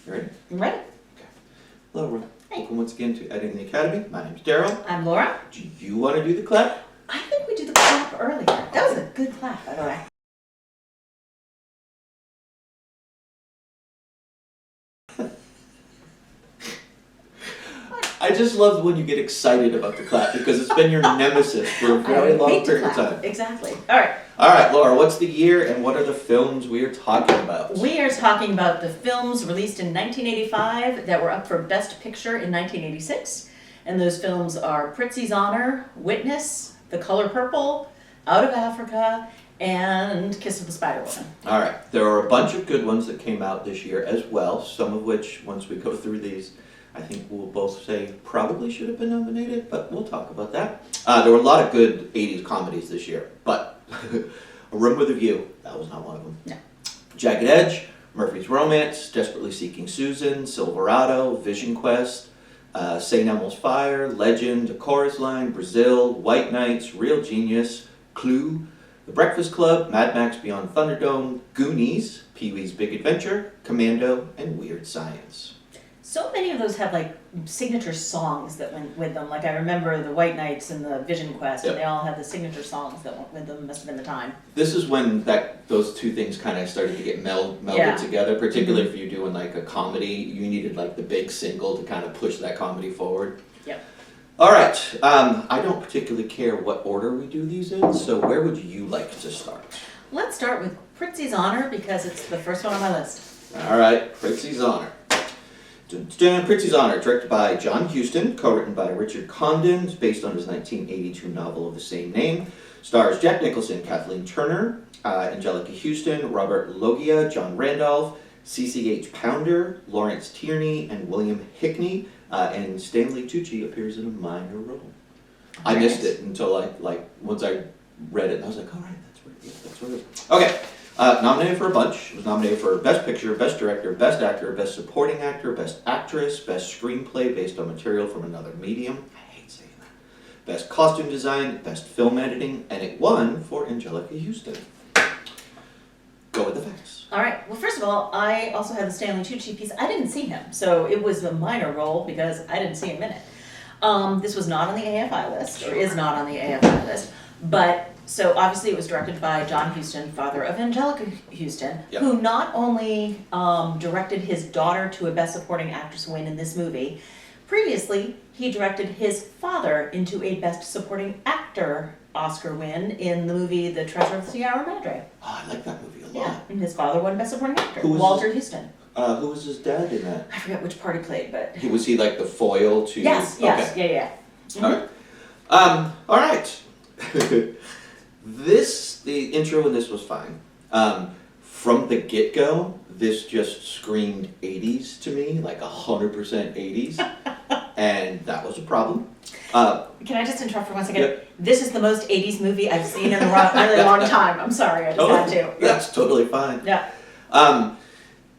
You ready? I'm ready. Okay. Hello, everyone. Hey. Welcome once again to Editing the Academy. My name's Daryl. I'm Laura. Do you want to do the clap? I think we did the clap earlier. That was a good clap, by the way. I just love when you get excited about the clap because it's been your nemesis for a very long period of time. Exactly. All right. All right, Laura, what's the year and what are the films we are talking about? We are talking about the films released in 1985 that were up for Best Picture in 1986. And those films are Prizzi's Honor, Witness, The Color Purple, Out of Africa, and Kiss of the Spider Woman. All right, there are a bunch of good ones that came out this year as well, some of which, once we go through these, I think we'll both say probably should have been nominated, but we'll talk about that. There were a lot of good 80s comedies this year, but A Room with a View, that was not one of them. No. Jagged Edge, Murphy's Romance, Desperately Seeking Susan, Silverado, Vision Quest, St. Elmo's Fire, Legend, A Chorus Line, Brazil, White Knights, Real Genius, Clue, The Breakfast Club, Mad Max Beyond Thunderdome, Goonies, Pee-wee's Big Adventure, Commando, and Weird Science. So many of those have like signature songs that went with them. Like I remember the White Knights and the Vision Quest, and they all had the signature songs that went with them. Must have been the time. This is when those two things kind of started to get melded together, particularly if you're doing like a comedy. You needed like the big single to kind of push that comedy forward. Yep. All right. I don't particularly care what order we do these in, so where would you like to start? Let's start with Prizzi's Honor because it's the first one on my list. All right, Prizzi's Honor. Prizzi's Honor, directed by John Huston, co-written by Richard Condon, based on his 1982 novel of the same name. Stars Jack Nicholson, Kathleen Turner, Angelica Houston, Robert Loggia, John Randolph, CCH Pounder, Lawrence Tierney, and William Hickney. And Stanley Tucci appears in a minor role. I missed it until once I read it, and I was like, all right, that's where it is. Okay. Nominated for a bunch. It was nominated for Best Picture, Best Director, Best Actor, Best Supporting Actor, Best Actress, Best Screenplay based on material from another medium. I hate saying that. Best Costume Design, Best Film Editing, and it won for Angelica Houston. Go with the facts. All right. Well, first of all, I also have the Stanley Tucci piece. I didn't see him, so it was a minor role because I didn't see him in it. This was not on the AFI list, or is not on the AFI list, but so obviously it was directed by John Huston, father of Angelica Houston, who not only directed his daughter to a Best Supporting Actress win in this movie, previously he directed his father into a Best Supporting Actor Oscar win in the movie The Treasure of the Sierra Madre. Oh, I like that movie a lot. Yeah, and his father won Best Supporting Actor, Walter Huston. Who was his dad in that? I forget which part he played, but... Was he like the foil to... Yes, okay. Yeah. Mm-hmm. All right. The intro in this was fine. From the get-go, this just screamed 80s to me, like 100% 80s, and that was a problem. Can I just interrupt for 1 second? Yep. This is the most 80s movie I've seen in a really long time. I'm sorry, I just had to. That's totally fine. Yeah.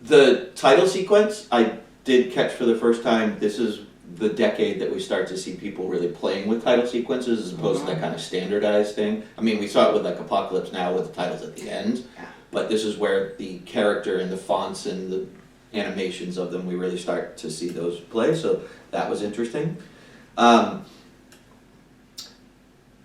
The title sequence, I did catch for the first time. This is the decade that we start to see people really playing with title sequences as opposed to that kind of standardized thing. I mean, we saw it with like Apocalypse Now with the titles at the end, but this is where the character and the fonts and the animations of them, we really start to see those play, so that was interesting. An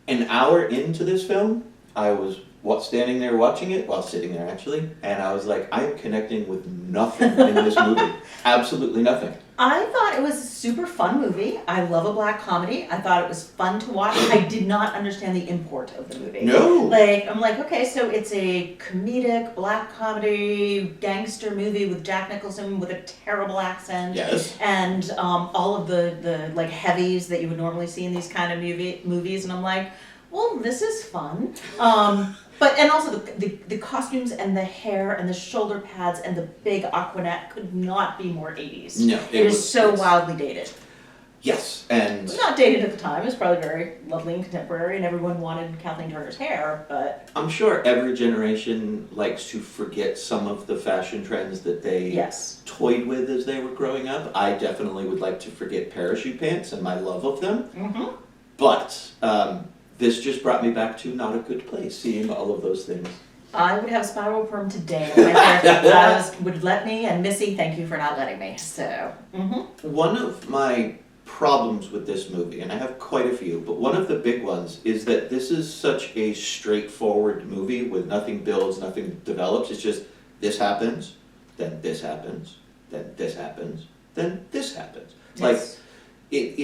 hour into this film, I was standing there watching it, sitting there actually, and I was like, I am connecting with nothing in this movie. Absolutely nothing. I thought it was a super fun movie. I love a black comedy. I thought it was fun to watch. I did not understand the import of the movie. No. I'm like, okay, so it's a comedic black comedy gangster movie with Jack Nicholson with a terrible accent. Yes. And all of the like heavies that you would normally see in these kind of movies, and I'm like, well, this is fun. And also the costumes and the hair and the shoulder pads and the big Aquanet could not be more 80s. No. It is so wildly dated. Yes, and... Not dated at the time. It was probably very lovely and contemporary, and everyone wanted Kathleen Turner's hair, but... I'm sure every generation likes to forget some of the fashion trends that they toyed with as they were growing up. I definitely would like to forget parachute pants and my love of them. Mm-hmm. But this just brought me back to not a good place, seeing all of those things. I would have spiral perm today. If my therapist would let me, and Missy, thank you for not letting me. So, One of my problems with this movie, and I have quite a few, but one of the big ones is that this is such a straightforward movie with nothing builds, nothing develops. It's just this happens, then this happens, then this happens, then this happens. Like yes. it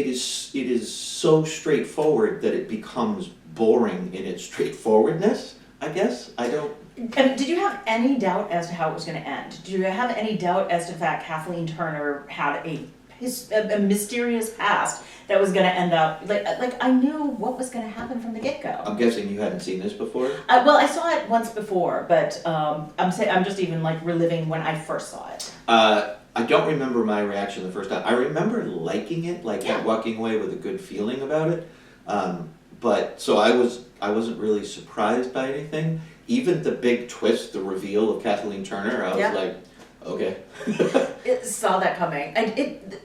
is so straightforward that it becomes boring in its straightforwardness. I guess I don't. And did you have any doubt as to how it was going to end? Did you have any doubt as to the fact Kathleen Turner had a mysterious past that was going to end up like I knew what was going to happen from the get-go? I'm guessing you hadn't seen this before. Well, I saw it once before, but I'm just even like reliving when I first saw it. I don't remember my reaction the first time. I remember liking it, Yeah. walking away with a good feeling about it. But so I wasn't really surprised by anything. Even the big twist, the reveal of Kathleen Turner, I was Yeah. like, okay. Saw that coming. And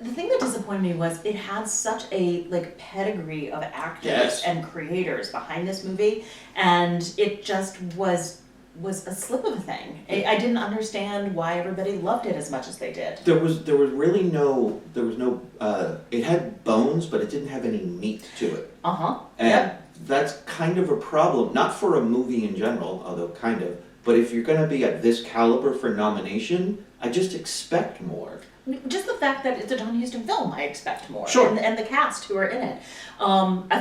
the thing that disappointed me was it had such a like pedigree of actors Yes. and creators behind this movie, and it just was a slip of a thing. I didn't understand why everybody loved it as much as they did. There was really no, it had bones, but it didn't have any meat to it. And Yep. that's kind of a problem, not for a movie in general, although kind of, but if you're gonna be at this caliber for nomination, I just expect more. Just the fact that it's a John Huston film, I expect more. Sure. And the cast who are in it. I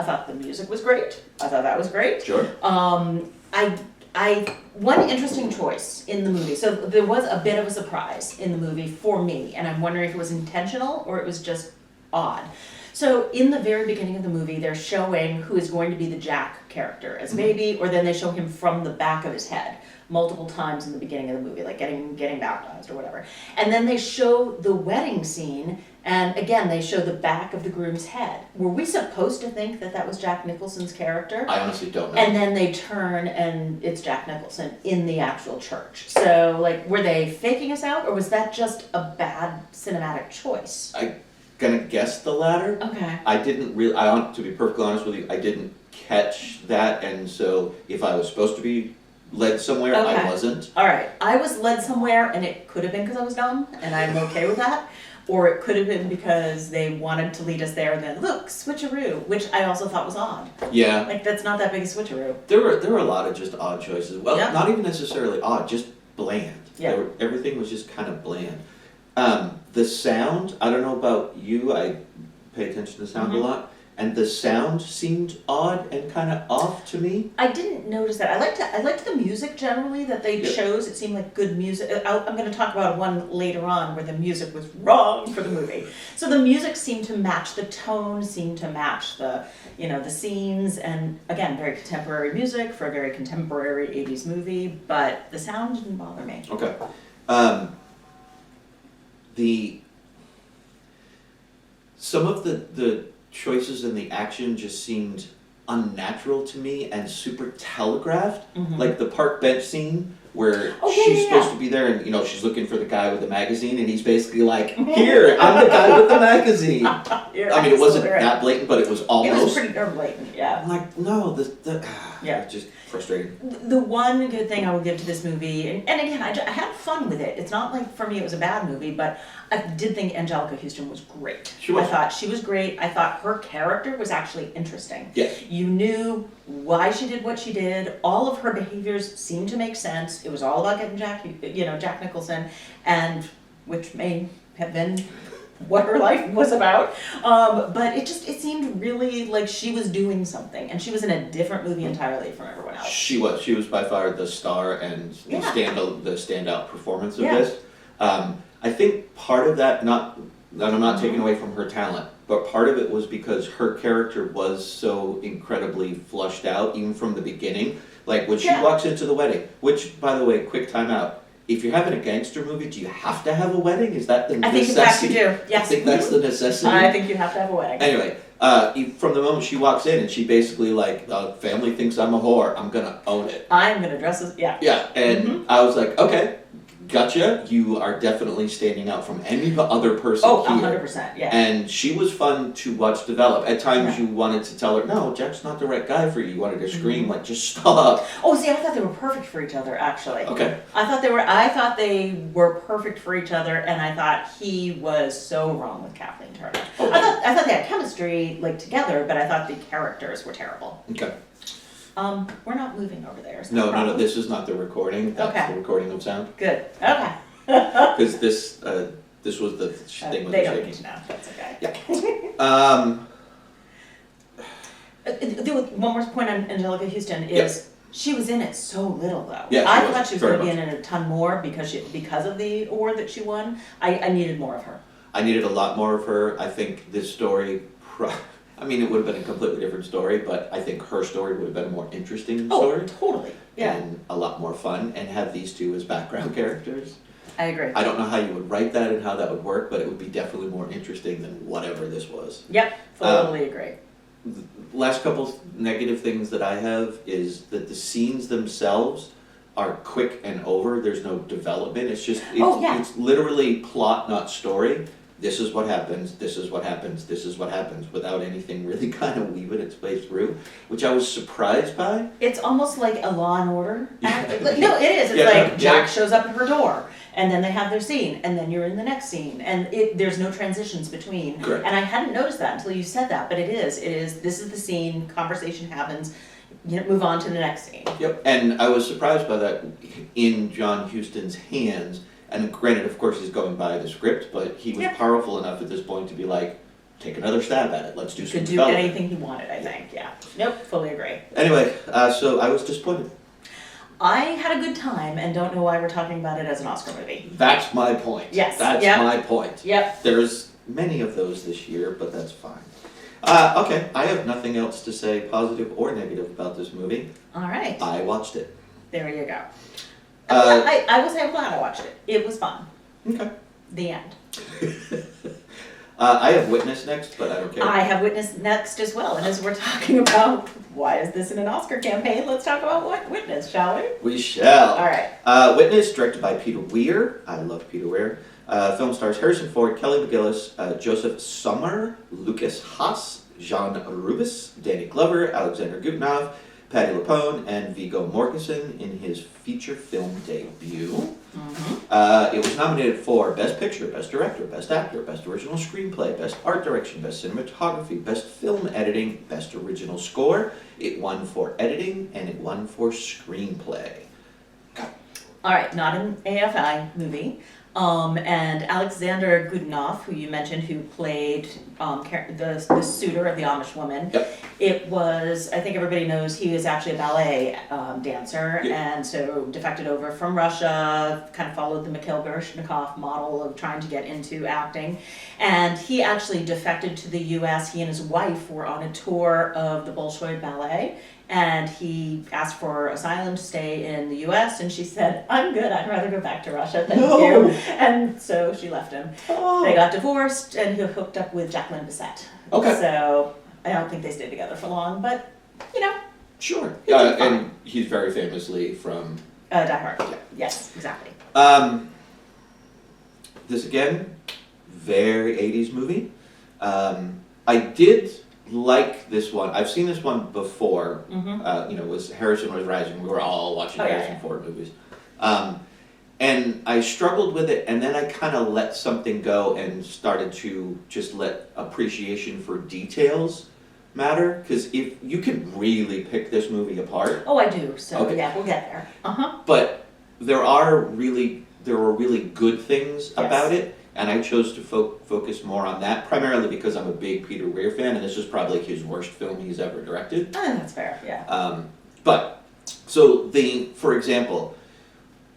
thought the music was great. I thought that was great. Sure. One interesting choice in the movie. So there was a bit of a surprise in the movie for me, and I'm wondering if it was intentional or it was just odd. So in the very beginning of the movie, they're showing who is going to be the Jack character as a baby, or then they show him from the back of his head multiple times in the beginning of the movie, like getting baptized or whatever. And then they show the wedding scene, and again, they show the back of the groom's head. Were we supposed to think that that was Jack Nicholson's character? I honestly don't know. And then they turn and it's Jack Nicholson in the actual church. So, like, were they faking us out, or was that just a bad cinematic choice? I'm gonna guess the latter. Okay. To be perfectly honest with you, I didn't catch that, and so if I was supposed to be led somewhere, I Okay. wasn't. All right. I was led somewhere, and it could have been because I was dumb, and I'm okay with that. Or it could have been because they wanted to lead us there, and then look, switcheroo, which I also thought was odd. Yeah, Like, that's not that big a switcheroo. there were a lot of just odd choices. Well, Yeah. not even necessarily odd, just bland. Yeah. Everything was just kind of bland. The sound, I don't know about you, I pay attention to sound a lot, and the sound seemed odd and kind of off to me. I didn't notice that. I liked the music generally that they chose. It seemed like good music. I'm going to talk about one later on where the music was wrong for the movie. So the music seemed to match the tone, seemed to match the scenes, and again, very contemporary music for a very contemporary 80s movie, but the sound didn't bother me. Okay. Some of the choices in the action just seemed unnatural to me and super telegraphed. Like the park bench scene where she's supposed to be there and she's looking for the guy with the magazine and he's basically like, here, I'm the guy with the magazine. I mean, it wasn't that blatant, but it was almost. It was pretty darn blatant, yeah. I'm like, no, Yeah. it's just frustrating. The one good thing I would give to this movie, and again, I had fun with it. It's not like for me it was a bad movie, but I did think Angelica Houston was great. She was. I thought she was great. I thought her character was actually interesting. Yeah. You knew why she did what she did. All of her behaviors seemed to make sense. It was all about getting Jack Nicholson, and which may have been what her life was about. But it seemed really like she was doing something, and she was in a different movie entirely from everyone else. She was by far the star and the Yeah. standout performance of Yeah. this. I think part of that, I'm not taking away from her talent, but part of it was because her character was so incredibly flushed out, even from the beginning. Like when she walks into the wedding, which, by the way, quick time out. If you're having a gangster movie, do you have to have a wedding? Is that the necessity? I think you have to do, yes. I think that's the necessity. I think you have to have a wedding. Anyway, from the moment she walks in and she basically like, the family thinks I'm a whore, I'm gonna own it. I'm gonna dress as, yeah. Yeah, and I was like, okay, gotcha. You are definitely standing out from any other person Oh, here. 100%, yeah. And she was fun to watch develop. At times Yeah. you wanted to tell her, no, Jack's not the right guy for you. You wanted to scream, like, just stop. Oh, see, I thought they were perfect for each other, actually. Okay. I thought they were perfect for each other, and I thought he was so wrong with Kathleen Turner. Okay. I thought they had chemistry, like, together, but I thought the characters were terrible. Okay. We're not moving over there. Is that a No, problem? this is not the recording. That's Okay. the recording of sound. Good, okay. Because this was the thing with They the don't shaking. need to know, that's okay. Yeah. One more point on Angelica Houston is she was in it so little though. Yeah, I she thought was, she was very going to be in much. it a ton more because of the award that she won. I needed more of her. I needed a lot more of her. I think this story, I mean, it would have been a completely different story, but I think her story would have been a more interesting story. Totally. Yeah, And a lot more fun, and have these two as background characters. I agree. I don't know how you would write that and how that would work, but it would be definitely more interesting than whatever this was. Yep, totally agree. The last couple negative things that I have is that the scenes themselves are quick and over. There's no development. It's literally plot, not story. This is what happens, this is what happens, this is what happens, without anything really kind of weaving its way through, which I was surprised by. It's almost like a Law and Order. Yeah. No, it is. It's Yeah, like no, Jack yeah. shows up at her door, and then they have their scene, and then you're in the next scene, and there's no transitions between. Correct. And I hadn't noticed that until you said that, but it is. This is the scene, conversation happens, move on to the next scene. Yep, and I was surprised by that in John Huston's hands. And granted, of course, he's going by the script, but he was powerful enough at this point to be like, take another stab at it. Let's do some Could do development. anything he wanted, I think. Yeah. Nope, fully agree. Anyway, so I was disappointed. I had a good time, and don't know why we're talking about it as an Oscar movie. That's my point. Yes, That's yep. my point. Yep. There's many of those this year, but that's fine. Okay, I have nothing else to say positive or negative about this movie. All right. I watched it. There you go. Uh, I will say I'm glad I watched it. It was fun. Okay. The end. I have Witness next, but I don't care. I have Witness next as well, and as we're talking about why is this in an Oscar campaign, let's talk about what Witness, shall we? We shall. All right. Witness, directed by Peter Weir. I love Peter Weir. Film stars Harrison Ford, Kelly McGillis, Joseph Sommer, Lucas Haas, Jean Rubis, Danny Glover, Alexander Gutenov, Patti LuPone, and Viggo Mortensen in his feature film debut. Mm-hmm. It was nominated for Best Picture, Best Director, Best Actor, Best Original Screenplay, Best Art Direction, Best Cinematography, Best Film Editing, Best Original Score. It won for editing, and it won for screenplay. All right, not an AFI movie. And Alexander Goodenough, who you mentioned, who played the suitor of the Amish woman. Yep. It was, I think everybody knows, he is actually a ballet dancer, Yep. and so defected over from Russia, kind of followed the Mikhail Baryshnikov model of trying to get into acting. And he actually defected to the US. He and his wife were on a tour of the Bolshoi Ballet, and he asked for asylum to stay in the US, and she said, I'm good, I'd rather go back to Russia, thank you. And so she left him. Oh. They got divorced, and he hooked up with Jacqueline Bisset. Okay. So I don't think they stayed together for long, but, Sure. He did fine. And he's very famously from... Die Hard. Yeah. Yes, exactly. This again, very 80s movie. I did like this one. I've seen this one before. Mm-hmm. Was Harrison was rising. We were all watching Oh, yeah, Harrison yeah. Ford movies. And I struggled with it, and then I kind of let something go and started to just let appreciation for details matter. Because if you can really pick this movie apart, Oh, I do, so Okay. yeah, we'll get there. Uh-huh. but there were really good things about it, and I chose to focus more on that, primarily because I'm a big Peter Weir fan, and this is probably his worst film he's ever directed. That's fair, yeah. For example,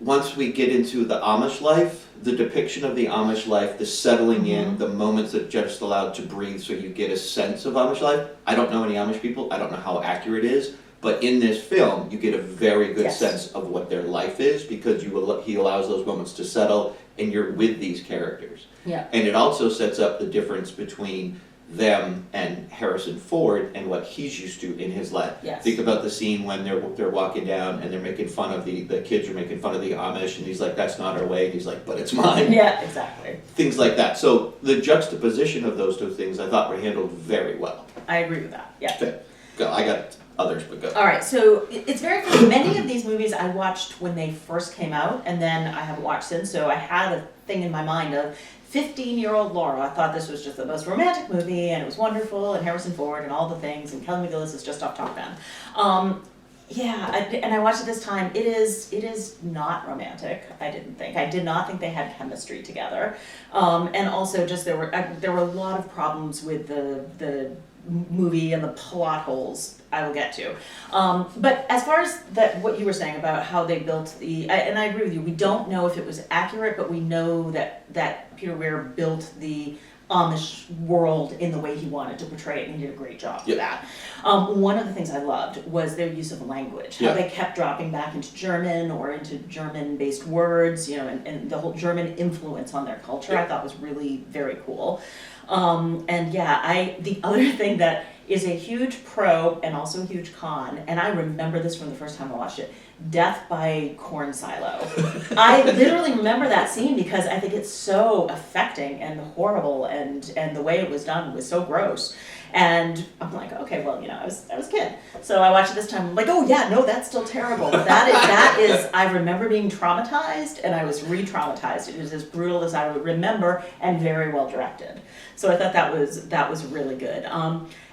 once we get into the Amish life, the depiction of the Amish life, the settling in, the moments that just allowed to breathe so you get a sense of Amish life. I don't know any Amish people, I don't know how accurate it is, but in this film, you get a very good Yes. sense of what their life is, because he allows those moments to settle, and you're with these characters. Yeah. And it also sets up the difference between them and Harrison Ford and what he's used to in his life. Yes. Think about the scene when they're walking down and they're making fun of the kids are making fun of the Amish, and he's like, that's not our way, and he's like, but it's mine. Yeah, exactly. Things like that. So the juxtaposition of those two things I thought were handled very well. I agree with that, yeah. Okay, go. I got others, but go. All right, so it's very funny. Many of these movies I watched when they first came out, and then I haven't watched since, so I had a thing in my mind of 15-year-old Laura thought this was just the most romantic movie, and it was wonderful, and Harrison Ford, and all the things, and Kelly McGillis is just off Top Gun. And I watched it this time. It is not romantic. I didn't think. I did not think they had chemistry together, and also just there were a lot of problems with the movie and the plot holes I will get to. But as far as what you were saying about how they built and I agree with you, we don't know if it was accurate, but we know that Peter Weir built the Amish world in the way he wanted to portray it, and he did a great job with that. One of the things I loved was their use of language, how they kept dropping back into German or into German-based words, and the whole German influence on their culture I thought was really very cool. The other thing that is a huge pro and also a huge con, and I remember this from the first time I watched it, death by corn silo. I literally remember that scene because I think it's so affecting and horrible, and the way it was done was so gross. And I'm like, okay, well, I was a kid. So I watched it this time, I'm like, oh yeah, no, that's still terrible. That is, I remember being traumatized, and I was re-traumatized. It was as brutal as I would remember, and very well directed. So I thought that was really good.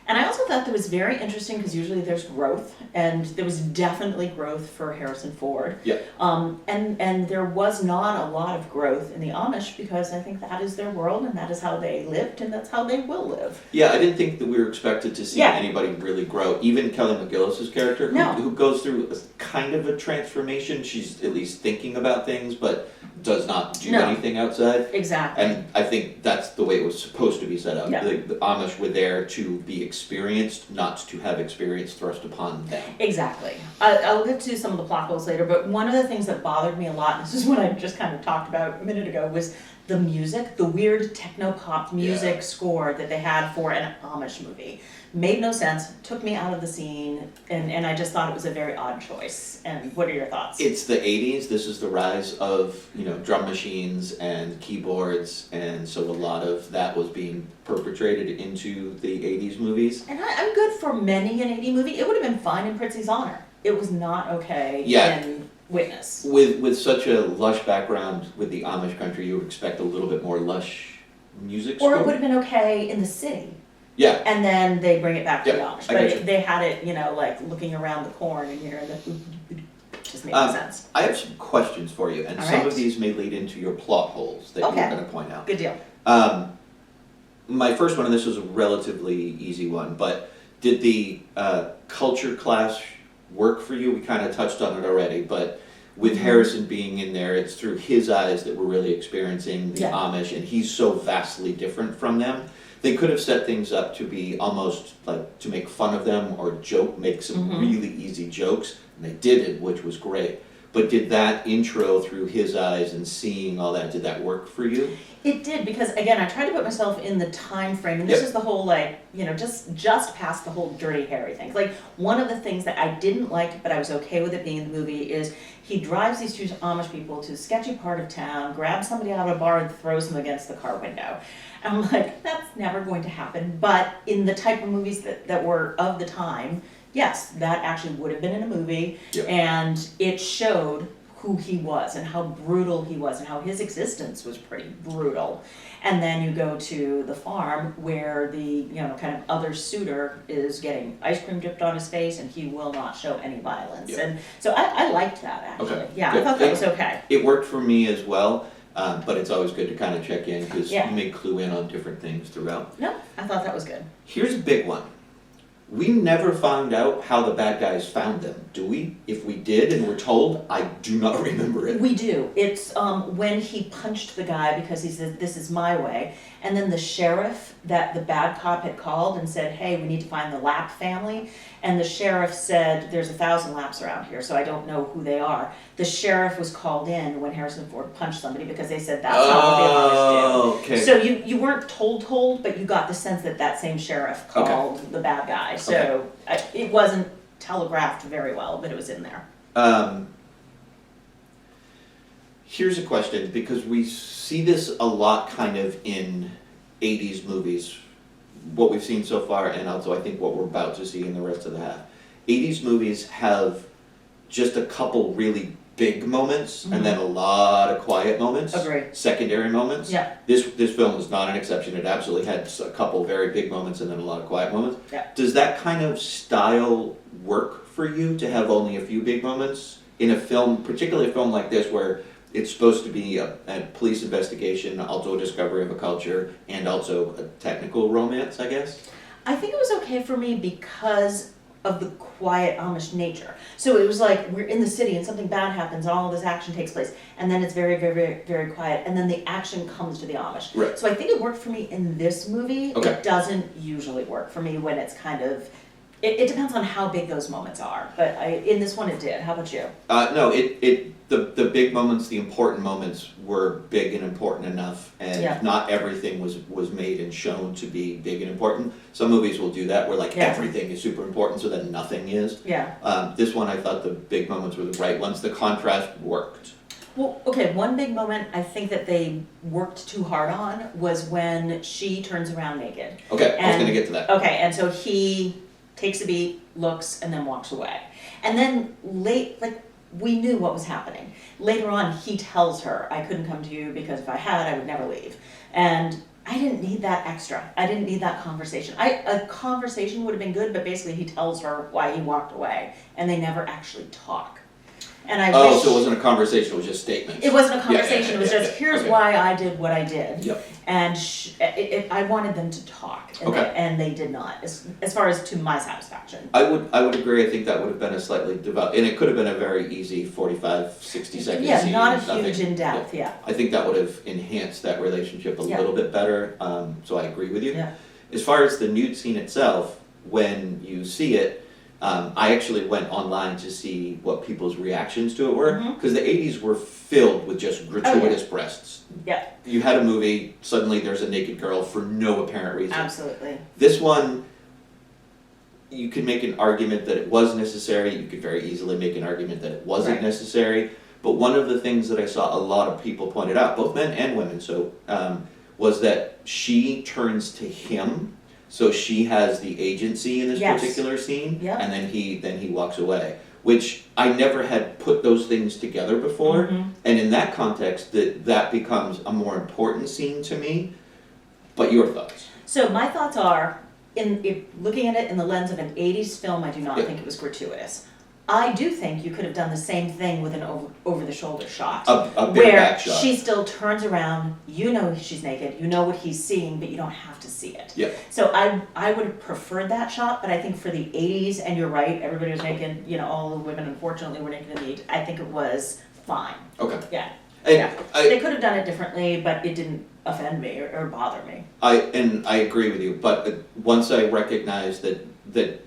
And I also thought that was very interesting because usually there's growth, and there was definitely growth for Harrison Ford. Yeah. And there was not a lot of growth in the Amish because I think that is their world, and that is how they lived, and that's how they will live. Yeah, I didn't think that we were expected to see anybody really grow. Even Kelly McGillis' character, who goes through kind of a transformation. She's at least thinking about things, but does not do anything outside. Exactly. And I think that's the way it was supposed to be set up. Yeah. The Amish were there to be experienced, not to have experience thrust upon them. Exactly. I'll get to some of the plot holes later, but one of the things that bothered me a lot, and this is what I just kind of talked about a minute ago, was the music, the weird techno-pop music score that they had for an Amish movie. Made no sense, took me out of the scene, and I just thought it was a very odd choice. And what are your thoughts? It's the 80s. This is the rise of, drum machines and keyboards, and so a lot of that was being perpetrated into the 80s movies. And I'm good for many an 80s movie. It would have been fine in Prizzi's honor. It was not okay in Witness. With such a lush background with the Amish country, you would expect a little bit more lush music score. Or it would have been okay in the city. Yeah. And then they bring it back to the Amish. But they had it, like looking around the corn and the just made no sense. I have some questions for you, and All some right. of these may lead into your plot holes that you're going to point out. Good deal. My first one, and this was a relatively easy one, but did the culture clash work for you? We kind of touched on it already, but with Harrison being in there, it's through his eyes that we're really experiencing the Amish, and he's so vastly different from them. They could have set things up to be almost like to make fun of them or make some really easy jokes, and they did it, which was great. But did that intro through his eyes and seeing all that, did that work for you? It did, because again, I tried to put myself in the time frame, and this is the whole just past the whole Dirty Harry thing. Like, one of the things that I didn't like, but I was okay with it being in the movie, is he drives these two Amish people to a sketchy part of town, grabs somebody out of a bar and throws them against the car window. And I'm like, that's never going to happen. But in the type of movies that were of the time, yes, that actually would have been in a movie, and it showed who he was and how brutal he was and how his existence was pretty brutal. And then you go to the farm where the kind of other suitor is getting ice cream dripped on his face, and he will not show any violence. And so I liked that, actually. Okay. Yeah, Good. I thought that was okay. It worked for me as well, but it's always good to kind of check in because you may clue in on different things throughout. No, I thought that was good. Here's a big one. We never found out how the bad guys found them, do we? If we did and were told, I do not remember it. We do. It's when he punched the guy because he said, "This is my way," and then the sheriff that the bad cop had called and said, "Hey, we need to find the Lapp family," and the sheriff said, "There's 1,000 Lapps around here, so I don't know who they are." The sheriff was called in when Harrison Ford punched somebody because they said that's not what the Amish do. Okay. So you weren't told, but you got the sense that that same sheriff called the bad guy. So it wasn't telegraphed very well, but it was in there. Here's a question, because we see this a lot kind of in 80s movies, what we've seen so far, and also I think what we're about to see in the rest of the half. 80s movies have just a couple really big moments, and then a lot of quiet moments. Agreed. Secondary moments. Yeah. This film is not an exception. It absolutely had a couple very big moments and then a lot of quiet moments. Yeah. Does that kind of style work for you, to have only a few big moments in a film, particularly a film like this where it's supposed to be a police investigation, also a discovery of a culture, and also a technical romance, I guess? I think it was okay for me because of the quiet Amish nature. So it was like we're in the city and something bad happens and all of this action takes place, and then it's very, very, very, very quiet, and then the action comes to the Amish. Right. So I think it worked for me in this movie. Okay. It doesn't usually work for me when it's kind of, it depends on how big those moments are, but in this one it did. How about you? No, the big moments, the important moments were big and important enough, and not everything was made and shown to be big and important. Some movies will do that where like everything is super important, so then nothing is. Yeah. This one I thought the big moments were the right ones. The contrast worked. Well, okay, one big moment I think that they worked too hard on was when she turns around naked. Okay, I was gonna get to that. Okay, and so he takes a beat, looks, and then walks away. And then we knew what was happening. Later on, he tells her, "I couldn't come to you because if I had, I would never leave." And I didn't need that extra. I didn't need that conversation. A conversation would have been good, but basically he tells her why he walked away, and they never actually talk. And I wish... So it wasn't a conversation, it was just statements. It wasn't a conversation, it was just, here's okay. why I did what I did. Yep. And I wanted them to talk, and they did not, as far as to my satisfaction. I would agree. I think that would have been a slightly developed, and it could have been a very easy 45, 60 second Yeah, scene. not a huge in-depth, yeah. I think that would have enhanced that relationship a little bit better, so I agree with you. Yeah. As far as the nude scene itself, when you see it, I actually went online to see what people's reactions to it were, because the 80s were filled with just gratuitous breasts. Yeah. You had a movie, suddenly there's a naked girl for no apparent reason. Absolutely. This one, you could make an argument that it was necessary, you could very easily make an argument that it wasn't necessary, but one of the things that I saw a lot of people pointed out, both men and women, was that she turns to him. So she has the agency in this particular scene, and then he walks away, which I never had put those things together before, and in that context, that becomes a more important scene to me. But your thoughts? So my thoughts are, looking at it in the lens of an 80s film, I do not think it was gratuitous. I do think you could have done the same thing with an over-the-shoulder shot. A big back shot. Where she still turns around, you know she's naked, you know what he's seeing, but you don't have to see it. Yeah. So I would have preferred that shot, but I think for the 80s, and you're right, everybody was naked, all the women unfortunately were naked in the 80s, I think it was fine. Okay. Yeah. And they could have done it differently, but it didn't offend me or bother me. I agree with you, but once I recognized that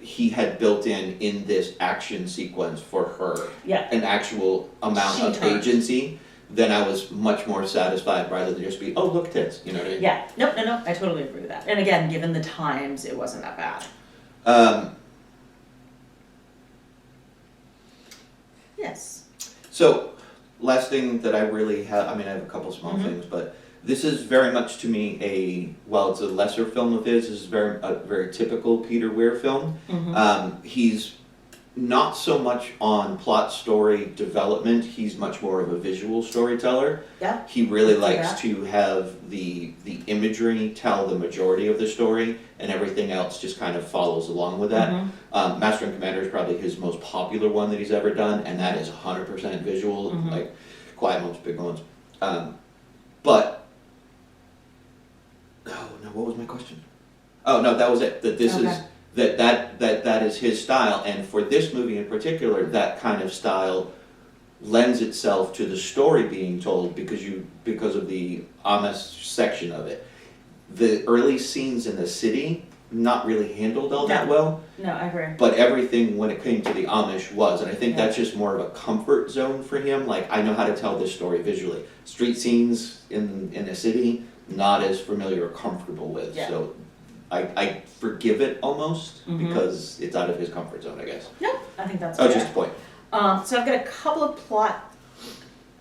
he had built in this action sequence for her an actual amount of agency, then I was much more satisfied rather than just be, oh, look, tits, you know what I mean? Yeah, no, I totally agree with that. And again, given the times, it wasn't that bad. Yes. So, last thing that I really have, I have a couple small things, but this is very much to me while it's a lesser film of his, this is a very typical Peter Weir film. He's not so much on plot story development, he's much more of a visual storyteller. Yeah. He really likes to have the imagery tell the majority of the story, and everything else just kind of follows along with that. Master and Commander is probably his most popular one that he's ever done, and that is 100% visual, like quiet moments, big moments. But oh no, what was my question? Oh no, that was it. That this is that is his style, and for this movie in particular, that kind of style lends itself to the story being told because of the Amish section of it. The early scenes in the city not really handled all that well. No, I agree. But everything when it came to the Amish was, and I think Yeah. that's just more of a comfort zone for him. Like, I know how to tell this story visually. Street scenes in the city, not as familiar or comfortable with. Yeah. So I forgive it almost Mhm. because it's out of his comfort zone, I guess. No, I think that's Oh, fair. just a point. So I've got a couple of plot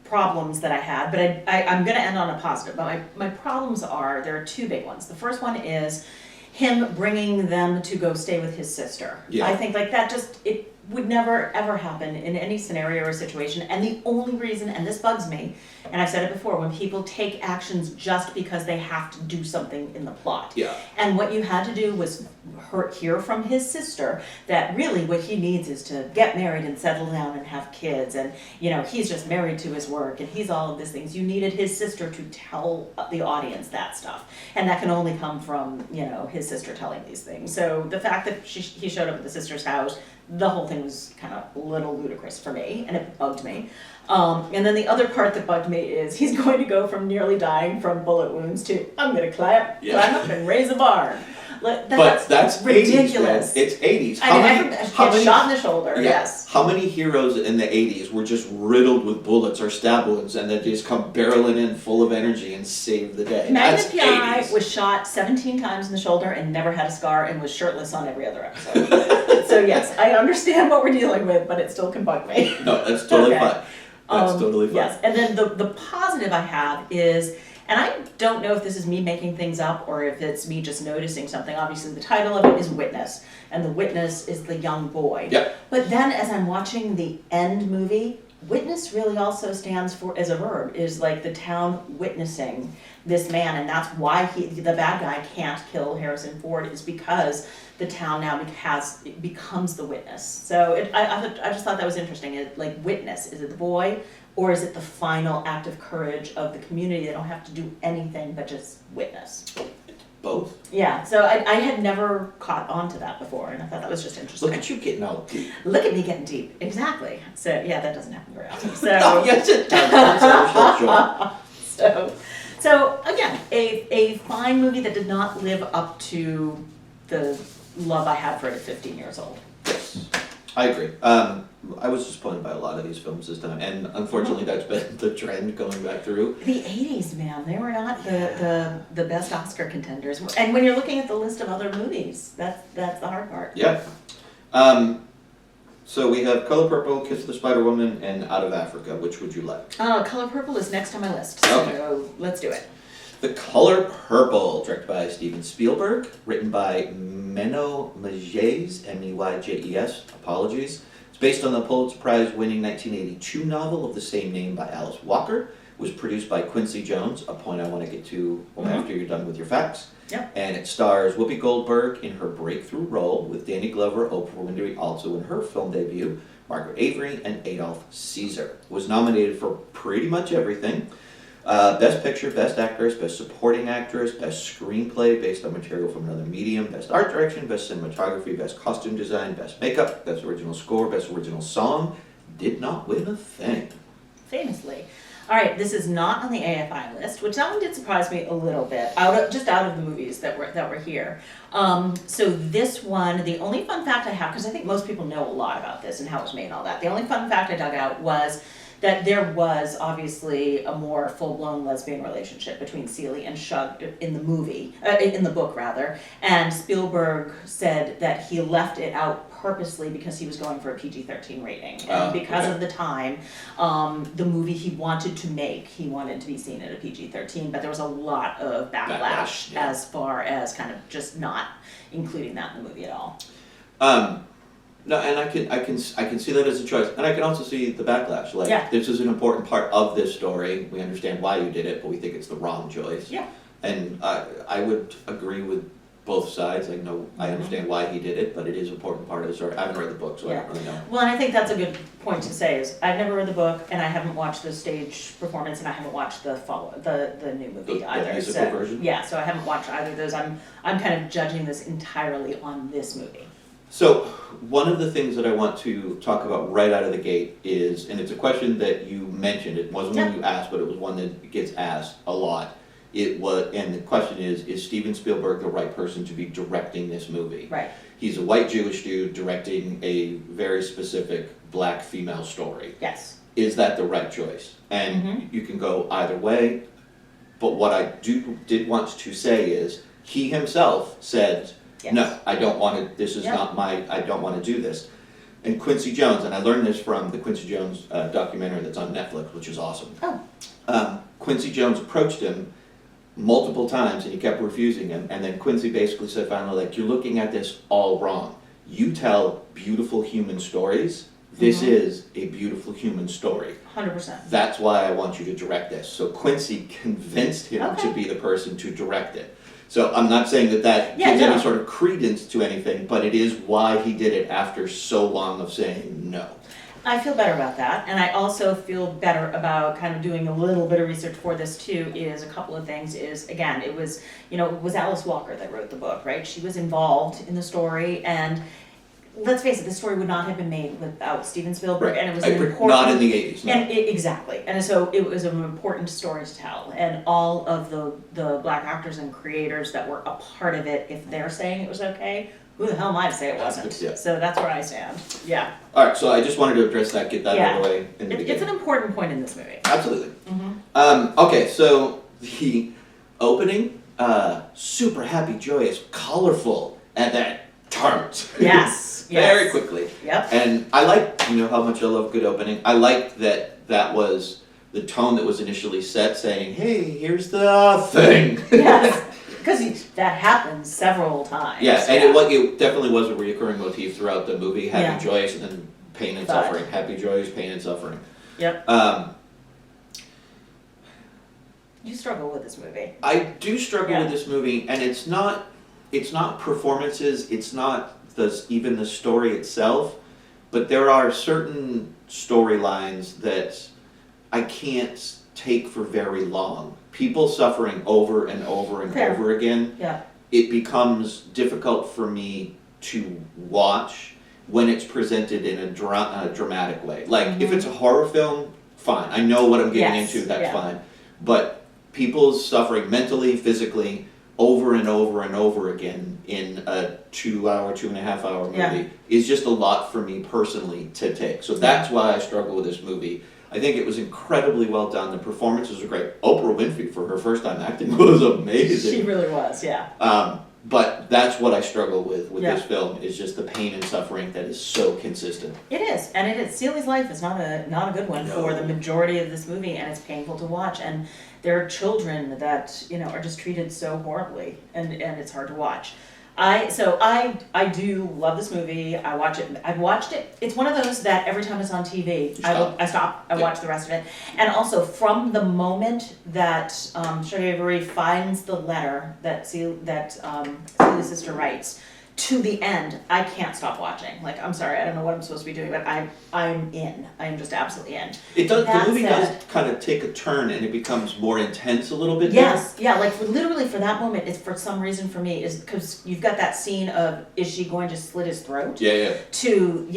problems that I had, but I'm going to end on a positive. But my problems there are two big ones. The first one is him bringing them to go stay with his sister. Yeah. I think like that it would never ever happen in any scenario or situation. And the only reason, and this bugs me, and I've said it before, when people take actions just because they have to do something in the plot. Yeah. And what you had to do was hear from his sister that really what he needs is to get married and settle down and have kids. And, he's just married to his work and he's all of these things. You needed his sister to tell the audience that stuff. And that can only come from, his sister telling these things. So the fact that he showed up at the sister's house, the whole thing was kind of a little ludicrous for me, and it bugged me. And then the other part that bugged me is he's going to go from nearly dying from bullet wounds to I'm going to climb up and raise a barn. That's ridiculous. 80s, ridiculous. man. It's 80s. How many shot in the shoulder? Yeah. Yes. How many heroes in the 80s were just riddled with bullets or stab wounds and then just come barreling in full of energy and save the day? Magnus That's P.I. 80s. was shot 17 times in the shoulder and never had a scar and was shirtless on every other episode. So yes, I understand what we're dealing with, but it still can bug me. No, that's totally Okay. fine. That's totally fine. Yes, and then the positive I have is, and I don't know if this is me making things up or if it's me just noticing something. Obviously, the title of it is Witness, and the witness is the young boy. Yep. But then as I'm watching the end movie, witness really also stands for, as a verb, is like the town witnessing this man, and that's why the bad guy can't kill Harrison Ford, is because the town now becomes the witness. So I just thought that was interesting. Like, witness, is it the boy, or is it the final act of courage of the community? They don't have to do anything but just witness. Both. Yeah, so I had never caught on to that before, and I thought that was just interesting. Look at you getting all deep. Look at me getting deep. Exactly. So yeah, that doesn't happen very often. So Oh, yes, it does. That's our show. So again, a fine movie that did not live up to the love I had for it at 15 years old. Yes, I agree. I was disappointed by a lot of these films this time, and unfortunately that's been the trend going back through. The 80s, man, they were not the best Oscar contenders. And when you're looking at the list of other movies, that's the hard part. Yeah. So we have Color Purple, Kiss of the Spider Woman, and Out of Africa. Which would you like? Color Purple is next on my list, so Okay. let's do it. The Color Purple, directed by Steven Spielberg, written by Menno Meyjes, M-E-Y-J-E-S, apologies. It's based on the Pulitzer Prize winning 1982 novel of the same name by Alice Walker. It was produced by Quincy Jones, a point I want to get to after you're done with your facts. Yep. And it stars Whoopi Goldberg in her breakthrough role with Danny Glover, Oprah Winfrey also in her film debut, Margaret Avery, and Adolph Caesar. Was nominated for pretty much everything. Best Picture, Best Actress, Best Supporting Actress, Best Screenplay based on material from another medium, Best Art Direction, Best Cinematography, Best Costume Design, Best Makeup, Best Original Score, Best Original Song. Did not win a thing. Famously. All right, this is not on the AFI list, which that one did surprise me a little bit, out of the movies that were here. So this one, the only fun fact I have, because I think most people know a lot about this and how it was made and all that, the only fun fact I dug out was that there was obviously a more full-blown lesbian relationship between Celie and Shug in the movie, in the book rather, and Spielberg said that he left it out purposely because he was going for a PG-13 rating, and because of the time, the movie he wanted to make, he wanted to be seen at a PG-13, but there was a lot of backlash as far as kind of just not including that in the movie at all. No, and I can see that as a choice, and I can also see the backlash. Like, this is an important part of this story. We understand why you did it, but we think it's the wrong choice. Yeah. And I would agree with both sides. I know, I understand why he did it, but it is an important part of the story. I haven't read the book, so I don't really know. Well, and I think that's a good point to say is I've never read the book and I haven't watched the stage performance and I haven't watched the new movie The either. musical version? Yeah, so I haven't watched either of those. I'm kind of judging this entirely on this movie. So, one of the things that I want to talk about right out of the gate is, and it's a question that you mentioned, it wasn't one you asked, but it was one that gets asked a lot. And the question is Steven Spielberg the right person to be directing this movie? Right. He's a white Jewish dude directing a very specific black female story. Yes. Is that the right choice? And you can go either way, but what I did want to say is, he himself said, no, I don't want to, this is not I don't want to do this. And Quincy Jones, and I learned this from the Quincy Jones documentary that's on Netflix, which is awesome. Quincy Jones approached him multiple times and he kept refusing him, and then Quincy basically said finally, like, you're looking at this all wrong. You tell beautiful human stories. This is a beautiful human story. 100%. That's why I want you to direct this. So Quincy convinced him to be the person to direct it. So I'm not saying that gives any sort of credence to anything, but it is why he did it after so long of saying no. I feel better about that, and I also feel better about kind of doing a little bit of research for this too. Is a couple of things. Is again, it was Alice Walker that wrote the book, right? She was involved in the story, and let's face it, the story would not have been made without Steven Spielberg, and it was important. Not in the 80s. No. And exactly, and so it was an important story to tell, and all of the black actors and creators that were a part of it, if they're saying it was okay, who the hell am I to say it wasn't? Yeah. So that's where I stand. Yeah. All right, so I just wanted to address that, get that out of the way in the beginning. It's an important point in this movie. Absolutely. Okay, so the opening, super happy, joyous, colorful, and then turns. Yes. Very quickly. Yep. And I like, how much I love good opening. I liked that was the tone that was initially set, saying, hey, here's the thing. Yes. Because that happens several times. Yeah, and it definitely was a recurring motif throughout the movie, happy, joyous, and then pain and suffering. Happy, joyous, pain and suffering. Yep. You struggle with this movie. I do struggle with this movie, and it's not performances, it's not even the story itself, but there are certain storylines that I can't take for very long. People suffering over and over and over again. Yeah. It becomes difficult for me to watch when it's presented in a dramatic way. Like, if it's a horror film, fine. I know what I'm getting into, that's fine. But people's suffering mentally, physically, over and over and over again in a 2.5 hour movie is just a lot for me personally to take. So that's why I struggle with this movie. I think it was incredibly well done. The performances were great. Oprah Winfrey, for her first time acting, was amazing. She really was, yeah. But that's what I struggle with this film, is just the pain and suffering that is so consistent. It is, and it is. Celia's life is not a good one for the majority of this movie, and it's painful to watch. And there are children that are just treated so horribly, and it's hard to watch. I do love this movie. I watch it. I've watched it. It's one of those that every time it's on TV, I stop. I watch the rest of it. And also, from the moment that Shaggy Avery finds the letter that Celia's sister writes to the end, I can't stop watching. Like, I'm sorry, I don't know what I'm supposed to be doing, but I'm in. I am just absolutely in. It does. The movie does kind of take a turn, and it becomes more intense a little bit. Yes, yeah. Like literally for that moment, it's for some reason for me is because you've got that scene of is she going to slit his throat? Yeah. To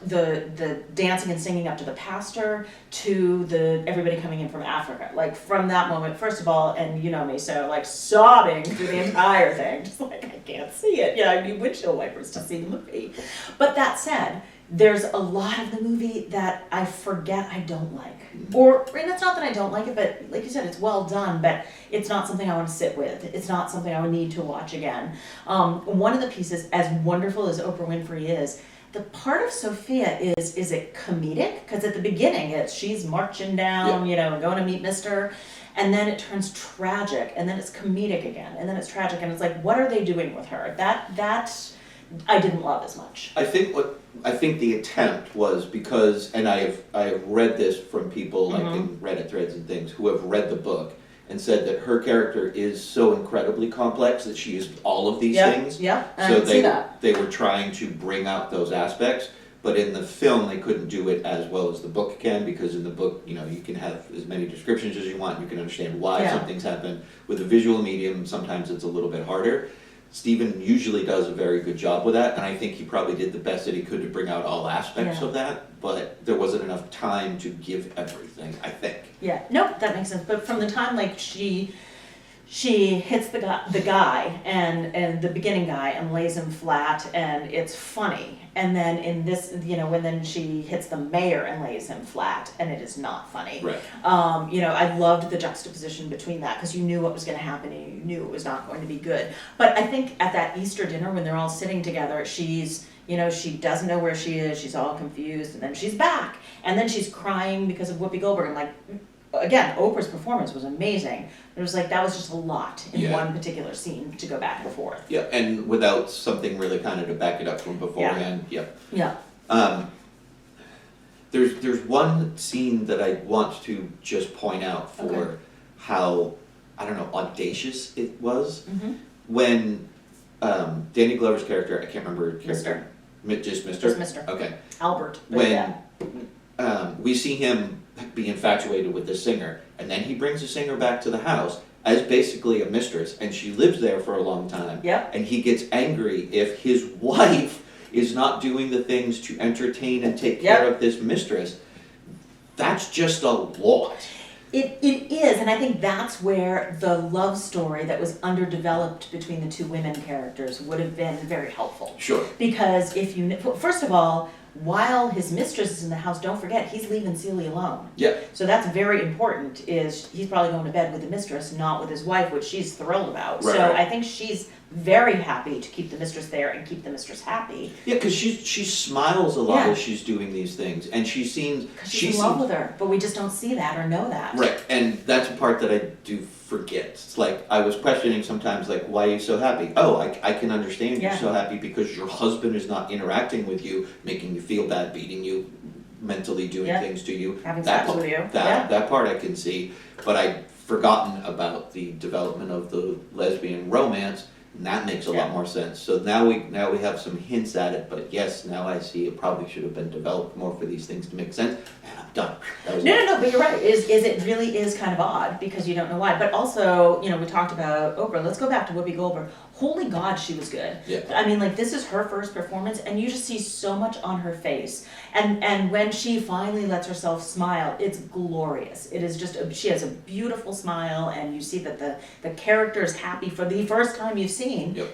the dancing and singing up to the pastor, to the everybody coming in from Africa. Like from that moment, first of all, and you know me, so like sobbing through the entire thing, just like I can't see it. I need windshield wipers to see the movie. But that said, there's a lot of the movie that I forget I don't like. And it's not that I don't like it, but like you said, it's well done, but it's not something I want to sit with. It's not something I would need to watch again. One of the pieces, as wonderful as Oprah Winfrey is, the part of Sophia is it comedic? Because at the beginning, she's marching down, going to meet Mr., and then it turns tragic, and then it's comedic again, and then it's tragic, and it's like, what are they doing with her? That I didn't love as much. I think the attempt was because, and I have read this from people like in Reddit threads and things who have read the book, and said that her character is so incredibly complex that she is all of these things. Yeah, I So can see that. they were trying to bring out those aspects, but in the film they couldn't do it as well as the book can, because in the book, you know, you can have as many descriptions as you want, you can understand why something's happened. With the visual medium, sometimes it's a little bit harder. Stephen usually does a very good job with that, and I think he probably did the best that he could to bring out all aspects of that, but there wasn't enough time to give everything, I think. Yeah, nope, that makes sense. But from the time like she hits the guy and the beginning guy and lays him flat, and it's funny. And then in this, you know, when then she hits the mayor and lays him flat, and it is not funny. Right. You know, I loved the juxtaposition between that, because you knew what was going to happen and you knew it was not going to be good. But I think at that Easter dinner when they're all sitting together, she's, you know, she doesn't know where she is, she's all confused, and then she's back. And then she's crying because of Whoopi Goldberg. I'm like, again, Oprah's performance was amazing. It was like, that was just a lot in one particular scene to go back and forth. Yeah, and without something really kind of to back it up from beforehand. Yeah. There's one scene that I want to just point out for how, I don't know, audacious it was. When Danny Glover's character, I can't remember her character. Just Mr.? Just Mr. Okay. Albert. When we see him be infatuated with the singer, and then he brings the singer back to the house as basically a mistress, and she lives there for a long time. And he gets angry if his wife is not doing the things to entertain and take care of this mistress. That's just a lot. It is, and I think that's where the love story that was underdeveloped between the two women characters would have been very helpful. Sure. Because if you, first of all, while his mistress is in the house, don't forget, he's leaving Celie alone. Yeah. So that's very important, is he's probably going to bed with the mistress, not with his wife, which she's thrilled about. Right, so right. I think she's very happy to keep the mistress there and keep the mistress happy. Yeah, because she smiles a lot Yeah. as she's doing these things, and she seems... Because she's in love with her, but we just don't see that or know that. Right, and that's a part that I do forget. It's like, I was questioning sometimes, like, why are you so happy? Oh, I can understand you're so happy because your husband is not interacting with you, making you feel bad, beating you, mentally doing things to you. Having that sex with you. That part I can see, but I'd forgotten about the development of the lesbian romance, and that makes a lot more sense. So now we have some hints at it, but yes, now I see it probably should have been developed more for these things to make sense, and I'm done. That was No, but you're right. Is it really is kind of odd because you don't know why. But also, you know, we talked about Oprah. Let's go back to Whoopi Goldberg. Holy God, she was good. Yeah. I mean, like, this is her first performance, and you just see so much on her face. And when she finally lets herself smile, it's glorious. It is just, she has a beautiful smile, and you see that the character is happy for the first time you've seen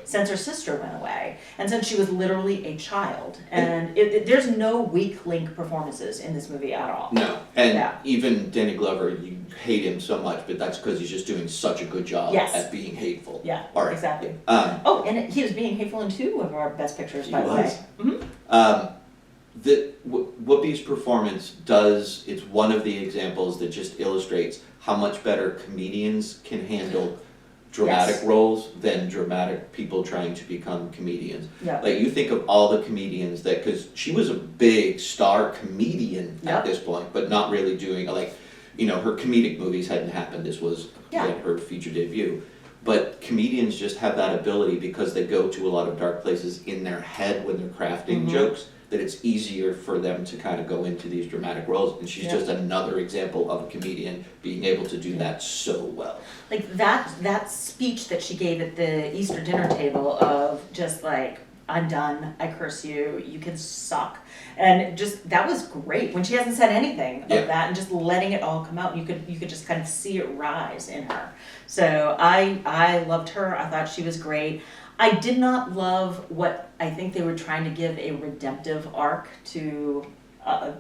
since her sister went away. And since she was literally a child. And there's no weak link performances in this movie at all. No, and even Danny Glover, you hate him so much, but that's because he's just doing such a good job at being hateful. Yeah, all right. Exactly. And he was being hateful in 2 of our best pictures, by the way. Whoopi's performance it's one of the examples that just illustrates how much better comedians can handle dramatic roles than dramatic people trying to become comedians. Like, you think of all the comedians that, because she was a big star comedian at this point, but not really doing, like, you know, her comedic movies hadn't happened. This was her feature debut. But comedians just have that ability because they go to a lot of dark places in their head when they're crafting jokes, that it's easier for them to kind of go into these dramatic roles. And she's just another example of a comedian being able to do that so well. Like, that speech that she gave at the Easter dinner table of just like, I'm done, I curse you, you can suck. And just, that was great when she hasn't said anything of that, and just letting it all come out. You could just kind of see it rise in her. So I loved her. I thought she was great. I did not love what I think they were trying to give a redemptive arc to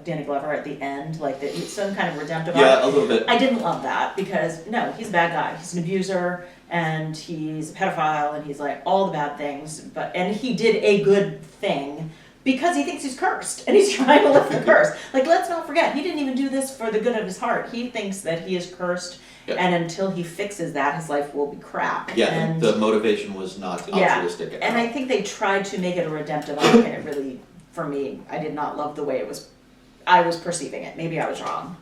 Danny Glover at the end, like some kind of redemptive arc. Yeah, a little bit. I didn't love that because, no, he's a bad guy. He's an abuser, and he's a pedophile, and he's like all the bad things. And he did a good thing because he thinks he's cursed, and he's trying to lift the curse. Like, let's not forget, he didn't even do this for the good of his heart. He thinks that he is cursed, and until he fixes that, his life will be crap. Yeah, and the motivation was not altruistic at all. And I think they tried to make it a redemptive arc, and it really, for me, I did not love the way I was perceiving it. Maybe I was wrong.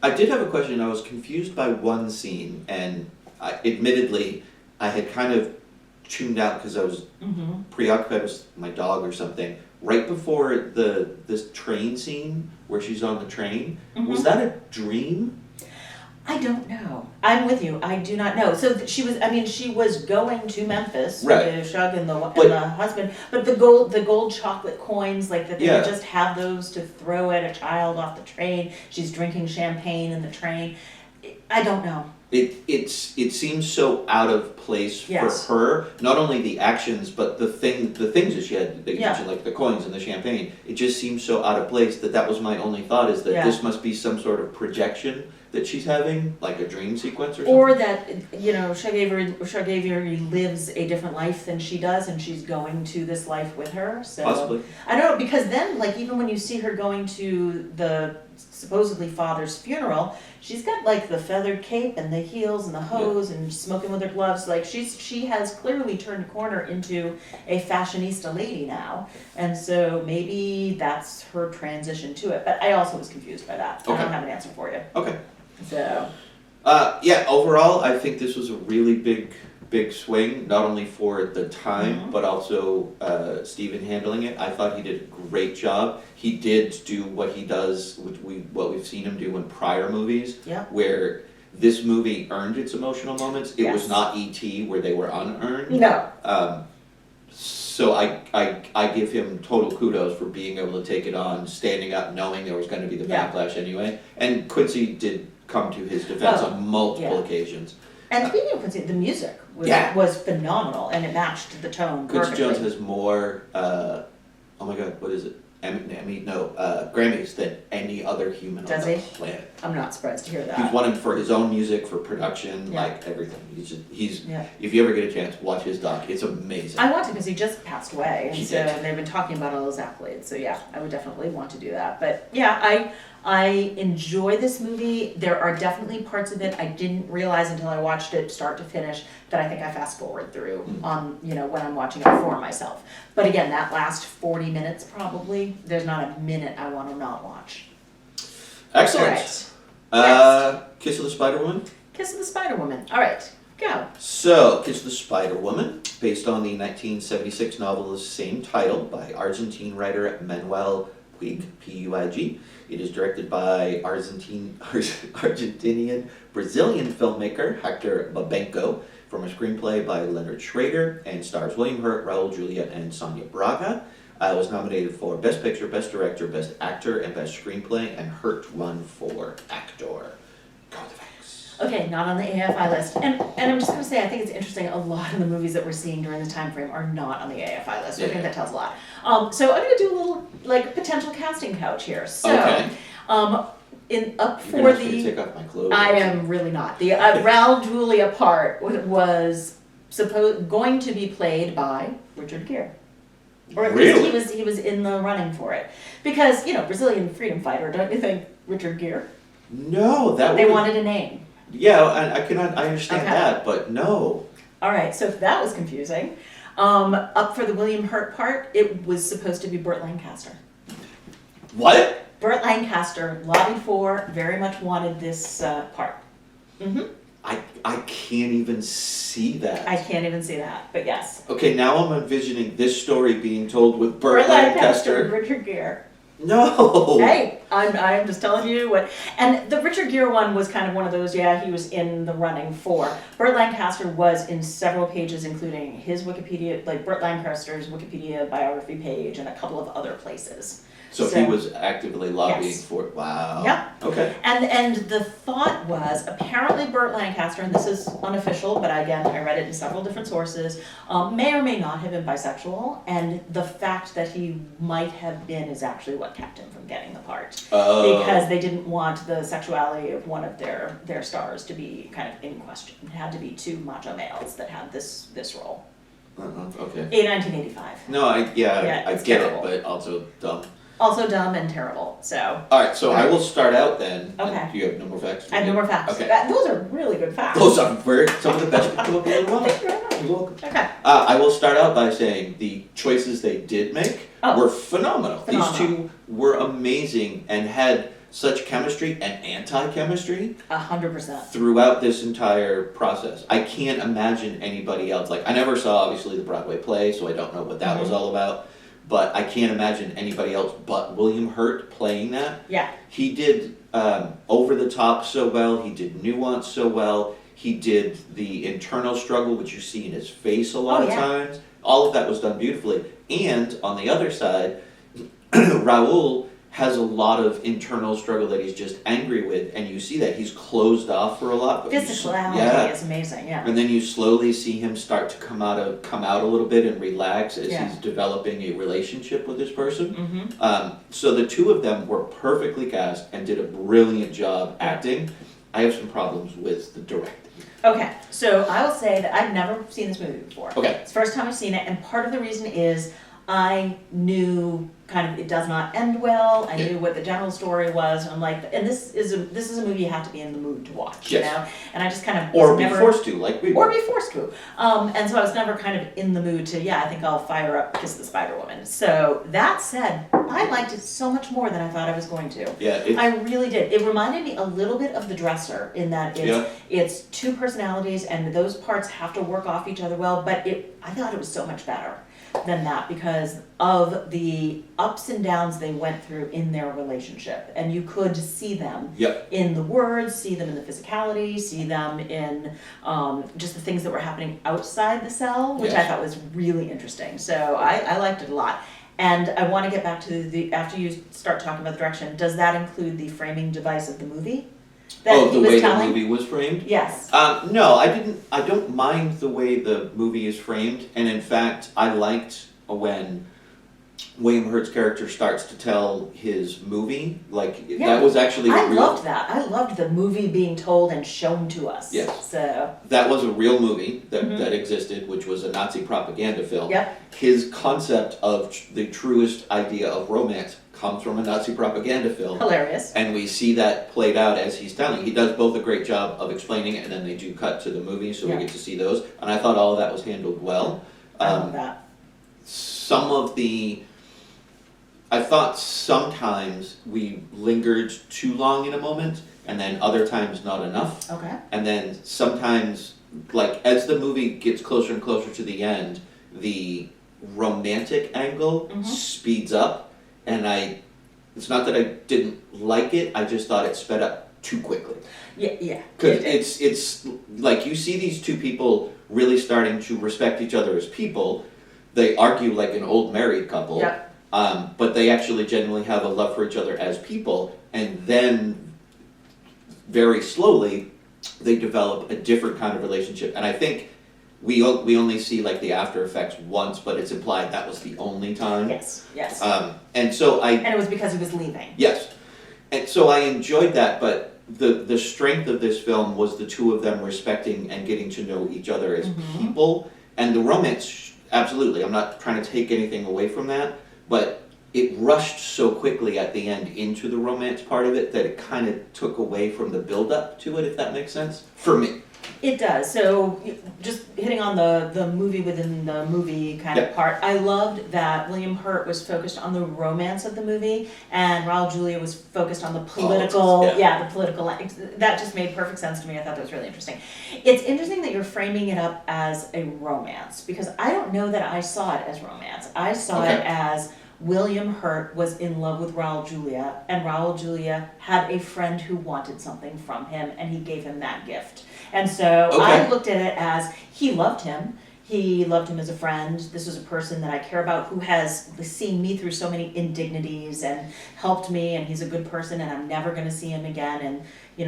I did have a question. I was confused by one scene, and admittedly, I had kind of tuned out because I was preoccupied with my dog or something. Right before this train scene where she's on the train, was that a dream? I don't know. I'm with you. I do not know. So she was. I mean, she was going to Memphis Right. with Shug and the husband. But the gold chocolate coins, like that they would just have those to throw at a child off the train. She's drinking champagne in the train. I don't know. It seems so out of place for Yes. her. Not only the actions, but the things that she had that you mentioned, like the coins and the champagne. It just seems so out of place that was my only thought, is that this must be some sort of projection that she's having, like a dream sequence or something. Or that, Shug Avery lives a different life than she does, and she's going to this life with her. So Possibly. I don't know, because then, like, even when you see her going to the supposedly father's funeral, she's got like the feathered cape and the heels and the hose and smoking with her gloves. Like she has clearly turned a corner into a fashionista lady now, and so maybe that's her transition to it. But I also was confused by that. Okay. I don't have an answer for you. Okay. So. Overall, I think this was a really big swing, not only for the time, but also Steven handling it. I thought he did a great job. He did do what he does, what we've seen him do in prior movies, where this movie earned its emotional moments. It was not E.T. where they were unearned. No. So I give him total kudos for being able to take it on, standing up, knowing there was going to be the backlash anyway. And Quincy did come to his defense on multiple occasions. And speaking of Quincy, the music was phenomenal, and it matched the tone Quincy perfectly. Jones has more, oh my god, what is it? Grammys than any other human on the planet. I'm not surprised to hear that. He's won him for his own music, for production, like everything. If you ever get a chance, watch his doc. It's amazing. I want to, because he just passed away, and He so did. they've been talking about all those accolades. So yeah, I would definitely want to do that. But yeah, I enjoy this movie. There are definitely parts of it I didn't realize until I watched it start to finish that I think I fast forward through on, when I'm watching it for myself. But again, that last 40 minutes probably, there's not a minute I want to not watch. Excellent. All right. Kiss of the Spider Woman. Kiss of the Spider Woman. All right, go. So, Kiss of the Spider Woman, based on the 1976 novel of the same title by Argentine writer Manuel Puig, P-U-I-G. It is directed by Argentinian Brazilian filmmaker Hector Babenco, from a screenplay by Leonard Schrader, and stars William Hurt, Raul Julia, and Sonia Braga. Was nominated for Best Picture, Best Director, Best Actor, and Best Screenplay, and Hurt won for Actor. Go the facts. Okay, not on the AFI list. And I'm just going to say, I think it's interesting, a lot of the movies that we're seeing during the time frame are not on the AFI list. I think that tells a lot. So I'm going to do a little, potential casting couch here. So, okay. Up You're for gonna ask me to the... take off my clothes. I am really not. The Raul Julia part was going to be played by Richard Gere. Or at Really? least he was in the running for it. Because, Brazilian freedom fighter, don't you think, Richard Gere? No, that They would... wanted a name. Yeah, I understand Okay. that, but no. All right, so that was confusing. Up for the William Hurt part, it was supposed to be Burt Lancaster. What? Burt Lancaster lobbied for, very much wanted this part. Mm-hmm. I can't even see that. I can't even see that, but yes. Okay, now I'm envisioning this story being told with Burt Lancaster. Richard Gere. No. Hey, I'm just telling you what. And the Richard Gere one was kind of one of those, he was in the running for. Burt Lancaster was in several pages, including his Wikipedia, Burt Lancaster's Wikipedia biography page, and a couple of other places. So he was actively lobbying for it. Wow. Yep. Okay. And the thought was, apparently Burt Lancaster, and this is unofficial, but again, I read it in several different sources, may or may not have been bisexual, and the fact that he might have been is actually what kept him from getting the part. Oh. Because they didn't want the sexuality of one of their stars to be kind of in question. It had to be two macho males that had this role. Okay. In 1985. No, I get terrible. it, but also dumb. Also dumb and terrible, so. All right, so I will start out then. Okay. Do you have no more facts? I have no more facts. Okay. Those are really good facts. Those are some of the best you come up with. Thank you very much. You're welcome. Okay. I will start out by saying the choices they did make were phenomenal. These two were amazing and had such chemistry and anti-chemistry 100%. throughout this entire process. I can't imagine anybody else. Like, I never saw, obviously, the Broadway play, so I don't know what that was all about. But I can't imagine anybody else but William Hurt playing that. Yeah. He did over the top so well. He did nuance so well. He did the internal struggle, which you see in his face a lot of times. All of that was done beautifully. And on the other side, Raoul has a lot of internal struggle that he's just angry with, and you see that he's closed off for a lot. But physicality is amazing, yeah. And then you slowly see him start to come out a little bit and relax as he's developing a relationship with this person. So the two of them were perfectly cast and did a brilliant job acting. I have some problems with the directing. Okay, so I will say that I've never seen this movie before. Okay. It's the first time I've seen it, and part of the reason is I knew kind of it does not end well. I knew what the general story was, and I'm like, and this is a movie you have to be in the mood to watch, you know. And I just kind of or be forced to, like we were. Or be forced to. And so I was never kind of in the mood to, I think I'll fire up Kiss the Spider Woman. So that said, I liked it so much more than I thought I was going to. Yeah, I really did. It reminded me a little bit of The Dresser in that it's two personalities, and those parts have to work off each other well. But I thought it was so much better than that because of the ups and downs they went through in their relationship. And you could see them in the words, see them in the physicality, see them in just the things that were happening outside the cell, which I thought was really interesting. So I liked it a lot. And I want to get back to after you start talking about the direction, does that include the framing device of the movie? The way the movie was framed? Yes. No, I don't mind the way the movie is framed, and in fact, I liked when William Hurt's character starts to tell his movie. That was actually I loved that. I loved the movie being told and shown to us. Yes. So that was a real movie that existed, which was a Nazi propaganda film. Yep. His concept of the truest idea of romance comes from a Nazi propaganda film. Hilarious. And we see that played out as he's telling. He does both a great job of explaining it, and then they do cut to the movie, so we get to see those. And I thought all of that was handled well. I love that. I thought sometimes we lingered too long in a moment, and then other times not enough. Okay. And then sometimes, as the movie gets closer and closer to the end, the romantic angle speeds up. And it's not that I didn't like it, I just thought it sped up too quickly. Yeah. Because it's like you see these two people really starting to respect each other as people. They argue like an old married couple, but they actually genuinely have a love for each other as people. And then very slowly, they develop a different kind of relationship. And I think we only see the after effects once, but it's implied that was the only time. Yes. And so and it was because he was leaving. Yes. And so I enjoyed that, but the strength of this film was the two of them respecting and getting to know each other as people. And the romance, absolutely, I'm not trying to take anything away from that, but it rushed so quickly at the end into the romance part of it that it kind of took away from the build-up to it, if that makes sense, for me. It does. So just hitting on the movie within the movie kind of part, I loved that William Hurt was focused on the romance of the movie and Raul Julia was focused on the political, the political, that just made perfect sense to me. I thought that was really interesting. It's interesting that you're framing it up as a romance because I don't know that I saw it as romance. I saw it as William Hurt was in love with Raul Julia, and Raul Julia had a friend who wanted something from him, and he gave him that gift. And so I looked at it as he loved him. He loved him as a friend. This was a person that I care about who has seen me through so many indignities and helped me, and he's a good person, and I'm never going to see him again. And,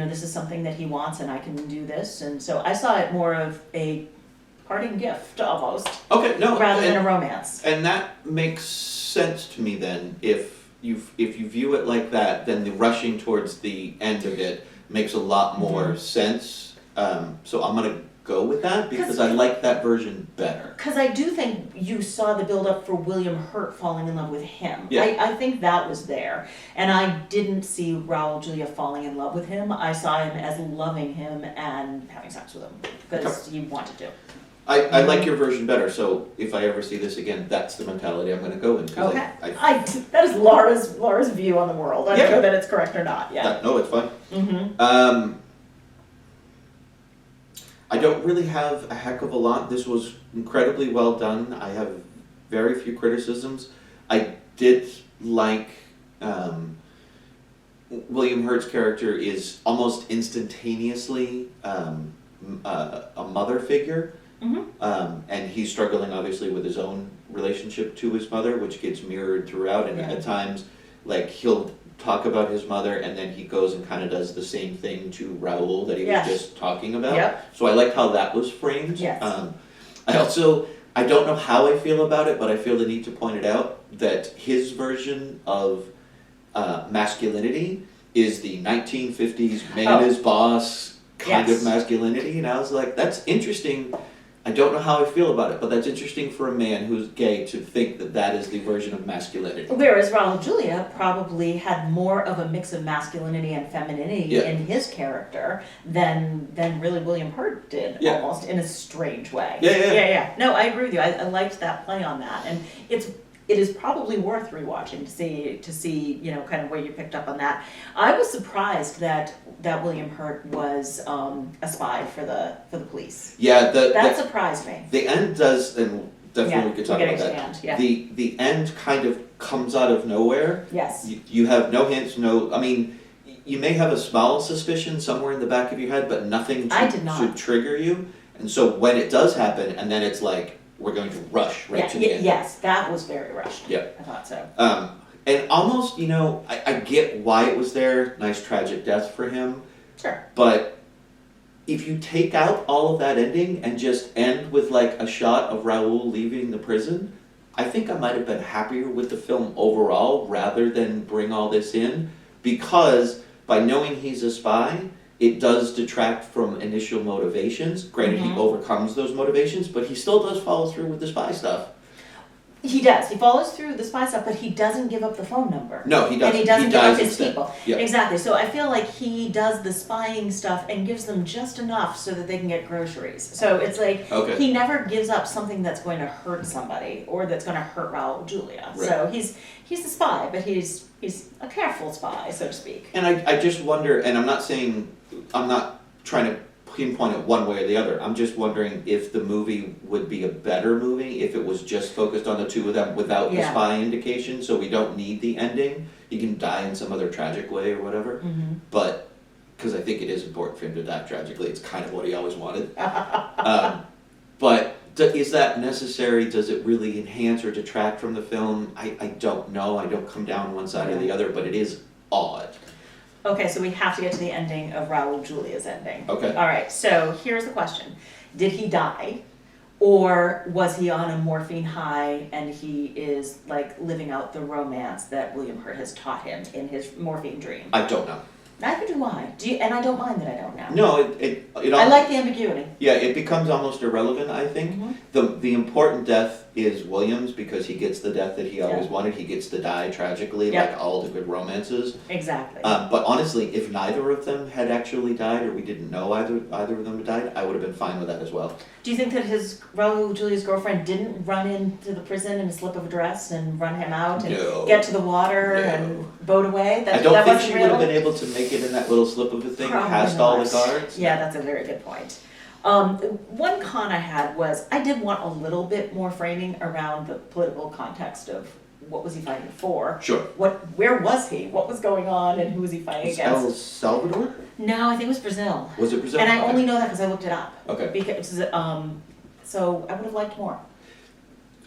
this is something that he wants, and I can do this. And so I saw it more of a parting gift almost. Rather than a romance. And that makes sense to me then. If you view it like that, then the rushing towards the end of it makes a lot more sense. So I'm going to go with that because I like that version better. Because I do think you saw the build-up for William Hurt falling in love with him. I think that was there. And I didn't see Raul Julia falling in love with him. I saw him as loving him and having sex with him because he wanted to. I like your version better, so if I ever see this again, that's the mentality I'm gonna go in. 'Cause Okay. I That is Laura's view on the world. I don't know that it's correct or not. Yeah. no, it's fine. Mm-hmm. I don't really have a heck of a lot. This was incredibly well done. I have very few criticisms. I did like William Hurt's character is almost instantaneously a mother figure. And he's struggling obviously with his own relationship to his mother, which gets mirrored throughout, and at times like he'll talk about his mother and then he goes and kind of does the same thing to Raoul that he was just talking about. Yep. So I liked how that was framed. Yes. I don't know how I feel about it, but I feel the need to point it out that his version of masculinity is the 1950s man is boss kind of masculinity, and I was like, that's interesting. I don't know how I feel about it, but that's interesting for a man who's gay to think that that is the version of masculinity. Whereas Raul Julia probably had more of a mix of masculinity and femininity in his character than really William Hurt did, almost in a strange way. Yeah. No, I agree with you. I liked that play on that, and it is probably worth rewatching to see kind of where you picked up on that. I was surprised that William Hurt was a spy for the police. Yeah, that surprised me. The end does, and definitely we could talk about that. End, yeah. The end kind of comes out of nowhere. Yes. You have no hints, I mean, you may have a small suspicion somewhere in the back of your head, but nothing to trigger you. And so when it does happen, and then it's like, we're going to rush right to the end. Yes, that was very rushed. Yeah. I thought so. And almost, I get why it was there. Nice tragic death for him. Sure. But if you take out all of that ending and just end with like a shot of Raoul leaving the prison, I think I might have been happier with the film overall rather than bring all this in, because by knowing he's a spy, it does detract from initial motivations. Granted, he overcomes those motivations, but he still does follow through with the spy stuff. He does. He follows through the spy stuff, but he doesn't give up the phone number. No, he doesn't. And he doesn't give up his instead. people. Yeah. Exactly. So I feel like he does the spying stuff and gives them just enough so that they can get groceries. So it's like he never gives up something that's going to hurt somebody or that's going to hurt Raul Julia. Right. So he's the spy, but he's a careful spy, so to speak. And I just wonder, and I'm not trying to pinpoint it one way or the other. I'm just wondering if the movie would be a better movie if it was just focused on the two of them without the spy indication, so we don't need the ending. He can die in some other tragic way or whatever. But, because I think it is important for him to die tragically, it's kind of what he always wanted. But is that necessary? Does it really enhance or detract from the film? I don't know. I don't come down one side or the other, but it is odd. Okay, so we have to get to the ending of Raul Julia's ending. Okay. All right, so here's the question. Did he die? Or was he on a morphine high and he is like living out the romance that William Hurt has taught him in his morphine dream? I don't know. Neither do I. And I don't mind that I don't know. No, I like the ambiguity. Yeah, it becomes almost irrelevant, I think. The important death is William's, because he gets the death that he always wanted. He gets to die tragically, like all the good romances. Exactly. But honestly, if neither of them had actually died, or we didn't know either of them had died, I would have been fine with that as well. Do you think that Raul Julia's girlfriend didn't run into the prison in a slip of a dress and run him out and get to the water and boat away? I don't think she would have been able to make it in that little slip of a thing past all the guards. Yeah, that's a very good point. One con I had was I did want a little bit more framing around the political context of what was he fighting for. Sure. Where was he? What was going on and who was he fighting against? El Salvador? No, I think it was Brazil. Was it Brazil? And I only know that because I looked it up. Okay. Because, so I would have liked more.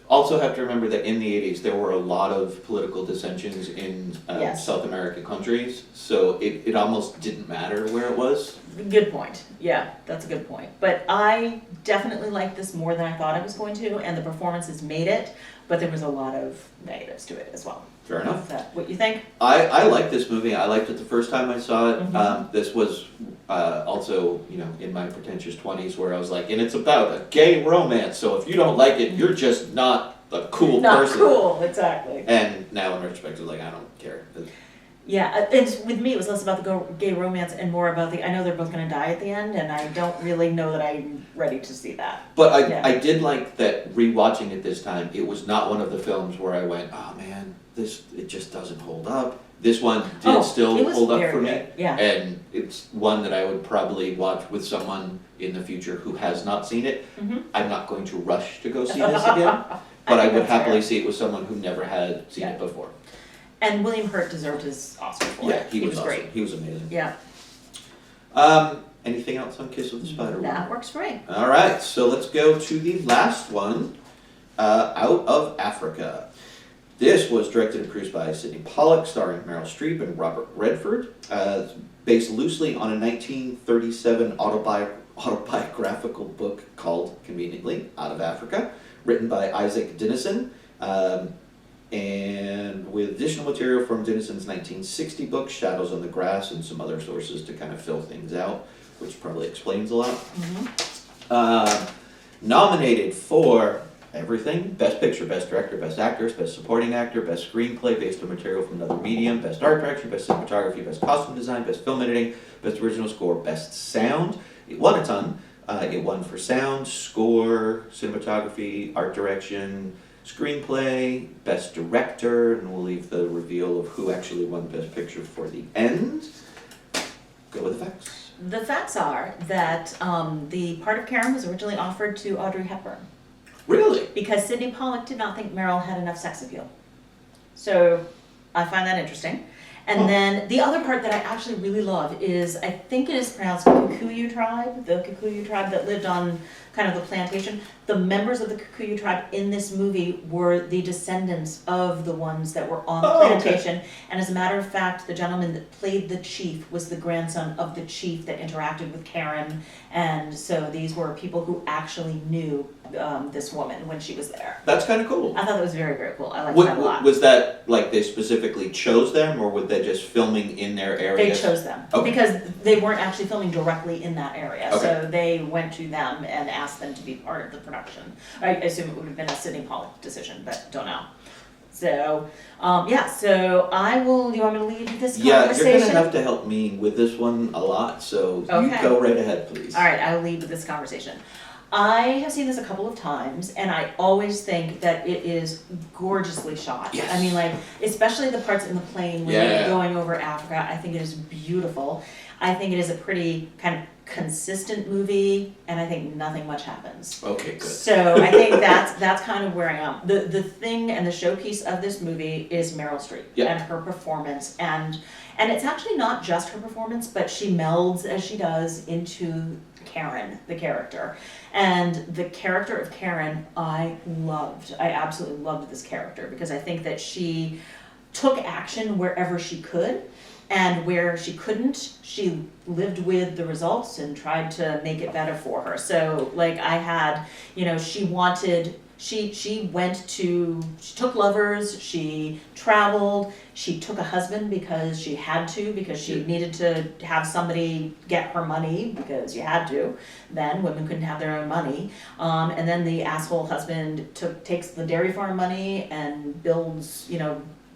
Also have to remember that in the 80s there were a lot of political dissensions in South American countries, so it almost didn't matter where it was. Good point. Yeah, that's a good point. But I definitely liked this more than I thought I was going to, and the performances made it, but there was a lot of negatives to it as well. Fair enough. Is that what you think? I like this movie. I liked it the first time I saw it. This was also, in my pretentious 20s where I was like, and it's about a gay romance, so if you don't like it, you're just not a cool person. Not cool, exactly. And now in retrospect, it's like, I don't care. Yeah, it's, with me, it was less about the gay romance and more about I know they're both gonna die at the end, and I don't really know that I'm ready to see that. But Yeah. I did like that rewatching it this time, it was not one of the films where I went, oh man, it just doesn't hold up. This one did still it was hold up very for me. good, yeah. And it's one that I would probably watch with someone in the future who has not seen it. Mhm. I'm not going to rush to go see this again, but I think would that's happily fair. see it with someone who never had seen Yeah. it before. And William Hurt deserved his Oscar for Yeah, it. he was awesome. great. He was amazing. Yeah, Anything else on Kiss of the Spider Woman? that works for me. All right, so let's go to the last one, Out of Africa. This was directed and produced by Sidney Pollack, starring Meryl Streep and Robert Redford. It's based loosely on a 1937 autobiographical book called, conveniently, Out of Africa, written by Isaac Dinesen, and with additional material from Dineson's 1960 book, Shadows on the Grass, and some other sources to kind of fill things out, which probably explains a lot. Nominated for everything: Best Picture, Best Director, Best Actress, Best Supporting Actor, Best Screenplay based on material from another medium, Best Art Direction, Best Cinematography, Best Costume Design, Best Film Editing, Best Original Score, Best Sound. It won a ton. It won for sound, score, cinematography, art direction, screenplay, best director, and we'll leave the reveal of who actually won Best Picture for the end. Go with the facts. The facts are that the part of Karen was originally offered to Audrey Hepburn Really? because Sidney Pollack did not think Meryl had enough sex appeal. So I find that interesting. And then the other part that I actually really love is, I think it is pronounced Kikuyu tribe, the Kikuyu tribe that lived on kind of the plantation. The members of the Kikuyu tribe in this movie were the descendants of the ones that were on the plantation. Okay. And as a matter of fact, the gentleman that played the chief was the grandson of the chief that interacted with Karen. And so these were people who actually knew this woman when she was there. That's kind of cool. I thought that was very, very cool. I liked that a lot. Was that like they specifically chose them, or were they just filming in their area? They chose them because they weren't actually filming directly in that area. Okay. So they went to them and asked them to be part of the production. I assume it would have been a Sidney Pollack decision, but don't know. So, so I will, do you want me to lead this conversation? Yeah, you're going to have to help me with this one a lot, so you go right ahead, please. All right, I'll lead with this conversation. I have seen this a couple of times, and I always think that it is gorgeously shot. Yes. I mean, like, especially the parts in the plane when they're going over Africa, I think it is beautiful. I think it is a pretty kind of consistent movie, and I think nothing much happens. Okay, good. So I think that's kind of where I am. The thing and the showpiece of this movie is Meryl Streep and her performance, and it's actually not just her performance, but she melds as she does into Karen, the character. And the character of Karen, I loved. I absolutely loved this character because I think that she took action wherever she could, and where she couldn't, she lived with the results and tried to make it better for her. So, like, I had, she took lovers, she traveled, she took a husband because she had to, because she needed to have somebody get her money, because you had to. Then women couldn't have their own money. And then the asshole husband takes the dairy farm money and builds,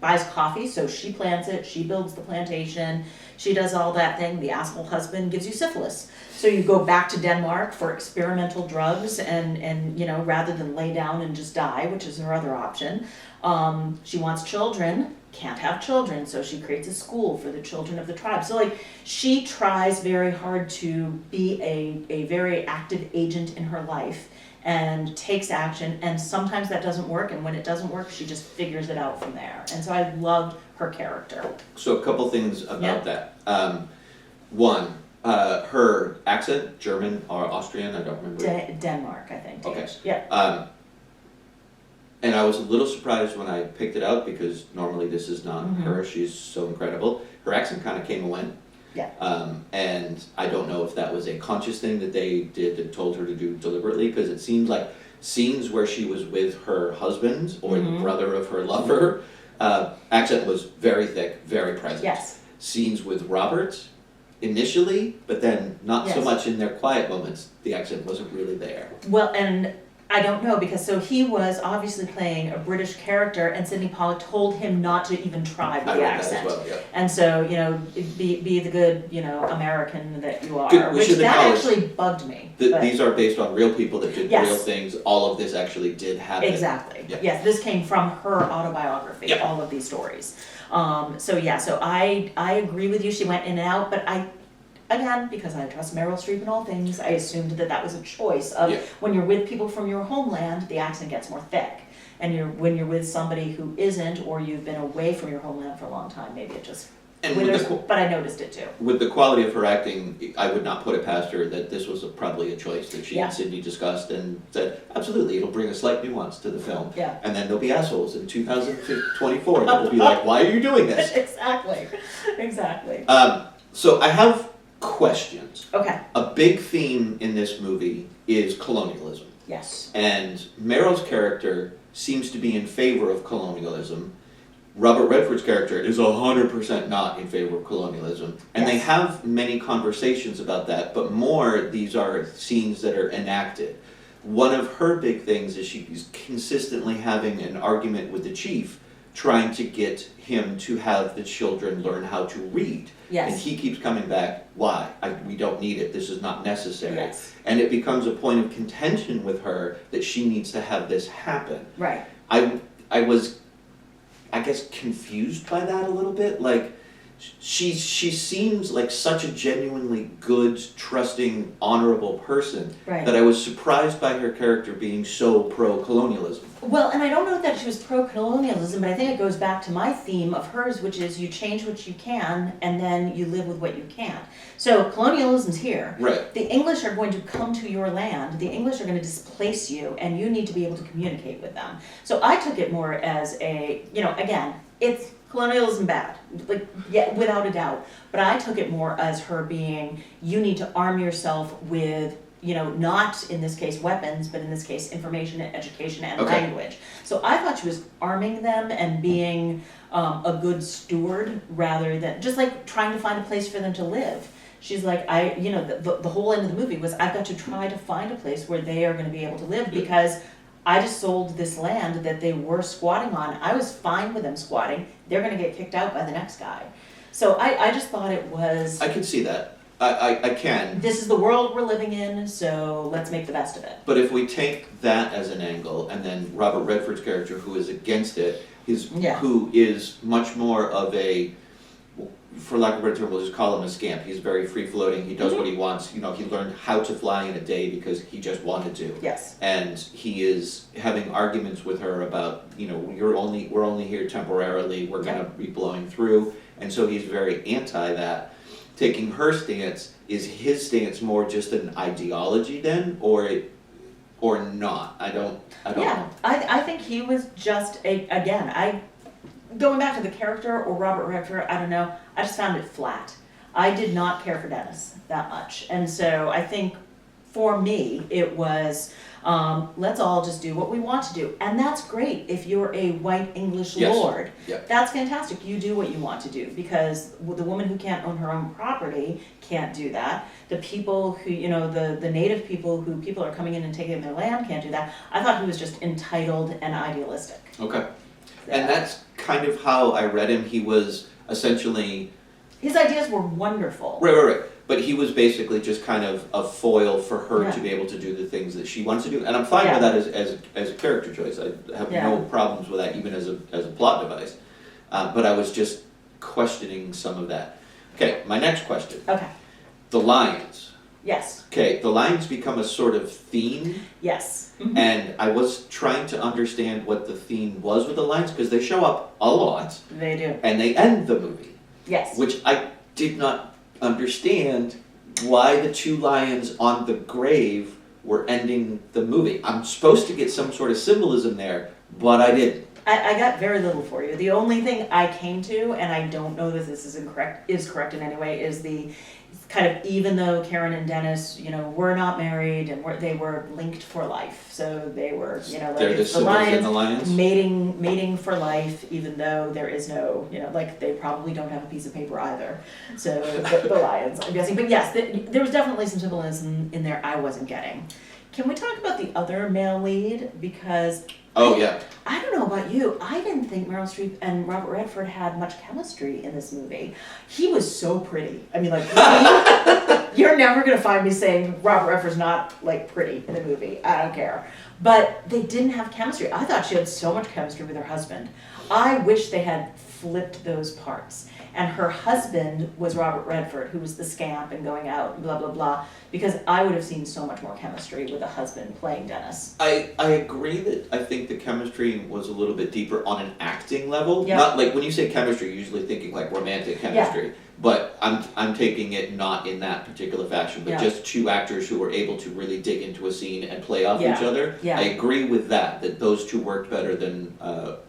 buys coffee, so she plants it, she builds the plantation, she does all that thing. The asshole husband gives you syphilis. So you go back to Denmark for experimental drugs and rather than lay down and just die, which is her other option. She wants children, can't have children, so she creates a school for the children of the tribe. So like, she tries very hard to be a very active agent in her life and takes action, and sometimes that doesn't work, and when it doesn't work, she just figures it out from there. And so I loved her character. So a couple things about that. One, her accent, German or Austrian, I don't remember. Denmark, I think. Okay. Yeah. And I was a little surprised when I picked it out because normally this is not her. She's so incredible. Her accent kind of came and went. Yeah. And I don't know if that was a conscious thing that they did and told her to do deliberately, because it seems like scenes where she was with her husband or the brother of her lover, accent was very thick, very present. Yes. Scenes with Robert initially, but then not so much in their quiet moments. The accent wasn't really there. Well, and I don't know, because so he was obviously playing a British character, and Sidney Pollack told him not to even try with I the read accent. that as well, yeah. And so, be the good, American that you are. Good, we Which should that acknowledge actually bugged me. That but- these are based on real people that did Yes. real things. All of this actually did happen. Exactly. Yeah. Yes, this came from her autobiography, Yeah. all of these stories. So I agree with you. She went in and out, but again, because I trust Meryl Streep in all things, I assumed that was a choice of Yeah. when you're with people from your homeland, the accent gets more thick. And when you're with somebody who isn't, or you've been away from your homeland for a long time, maybe it just And withers, but I noticed it too. with the quality of her acting, I would not put it past her that this was probably a choice that she Yeah. and Sydney discussed and said, absolutely, it'll bring a slight nuance to the film. Yeah. And then there'll be assholes in 2024 that will be like, why are you doing this? Exactly. So I have questions. Okay, A big theme in this movie is colonialism. yes. And Meryl's character seems to be in favor of colonialism. Robert Redford's character is 100% not in favor of colonialism. And they Yes. have many conversations about that, but more these are scenes that are enacted. One of her big things is she's consistently having an argument with the chief, trying to get him to have the children learn how to read. Yes. And he keeps coming back, why? We don't need it, this is not necessary. Yes. And it becomes a point of contention with her that she needs to have this happen. Right. I was, I guess, confused by that a little bit. Like, she seems like such a genuinely good, trusting, honorable person Right. that I was surprised by her character being so pro-colonialism. Well, and I don't know that she was pro-colonialism, but I think it goes back to my theme of hers, which is you change what you can, and then you live with what you can't. So colonialism's here. Right. The English are going to come to your land, the English are going to displace you, and you need to be able to communicate with them. So I took it more as a, again, it's colonialism bad, like, yeah, without a doubt. But I took it more as her being, you need to arm yourself with, not in this case weapons, but in this case information and education and Okay. language. So I thought she was arming them and being a good steward rather than, just like trying to find a place for them to live. She's like, the whole end of the movie was, I've got to try to find a place where they are gonna be able to live Yeah. because I just sold this land that they were squatting on. I was fine with them squatting. They're gonna get kicked out by the next guy. So I just thought it was, I can see that. I can. this is the world we're living in, so let's make the best of it. But if we take that as an angle, and then Robert Redford's character, who is against it, Yeah. who is much more of a, for lack of a better term, we'll just call him a scamp. He's very free-floating. He does what he wants. He learned how to fly in a day because he just wanted to. Yes. And he is having arguments with her about, we're only here temporarily. We're gonna be blowing through, and so he's very anti that. Taking her stance, is his stance more just an ideology then, or not? I don't Yeah, know. I think he was just going back to the character or Robert Redford, I don't know, I just found it flat. I did not care for Dennis that much. And so I think for me, it was, let's all just do what we want to do. And that's great if you're a white English Yes. lord. Yep. That's fantastic. You do what you want to do because the woman who can't own her own property can't do that. The people who, the native people who people are coming in and taking their land can't do that. I thought he was just entitled and idealistic. Okay. And that's kind of how I read him. He was essentially His ideas were wonderful. right. But he was basically just kind of a foil for her Yeah. to be able to do the things that she wants to do, and I'm fine with that as a character choice. I have no problems with that, even as a plot device. But I was just questioning some of that. Okay, my next question: Okay. the lions. Yes. Okay, the lions become a sort of theme. Yes. And I was trying to understand what the theme was with the lions because they show up a lot They do. and they end the movie, Yes. which I did not understand why the two lions on the grave were ending the movie. I'm supposed to get some sort of symbolism there, but I didn't. I got very little for you. The only thing I came to, and I don't know that this is correct in any way, is the kind of, even though Karen and Dennis, were not married and they were linked for life. So they were, They're like the it's the symbols in lions the lions. mating for life, even though there is no, like they probably don't have a piece of paper either. So the lions, I'm guessing. But yes, there was definitely some symbolism in there I wasn't getting. Can we talk about the other male lead? Because Oh, yeah. I don't know about you, I didn't think Meryl Streep and Robert Redford had much chemistry in this movie. He was so pretty. I mean, like, you're never gonna find me saying Robert Redford's not, like, pretty in the movie. I don't care. But they didn't have chemistry. I thought she had so much chemistry with her husband. I wish they had flipped those parts. And her husband was Robert Redford, who was the scamp and going out and blah, blah, blah. Because I would have seen so much more chemistry with a husband playing Dennis. I agree that I think the chemistry was a little bit deeper on an acting level. Yeah. Not like when you say chemistry, you're usually thinking like romantic chemistry. But I'm taking it not in that particular fashion, but Yeah. just two actors who were able to really dig into a scene and play off Yeah. each other. Yeah. I agree with that those two worked better than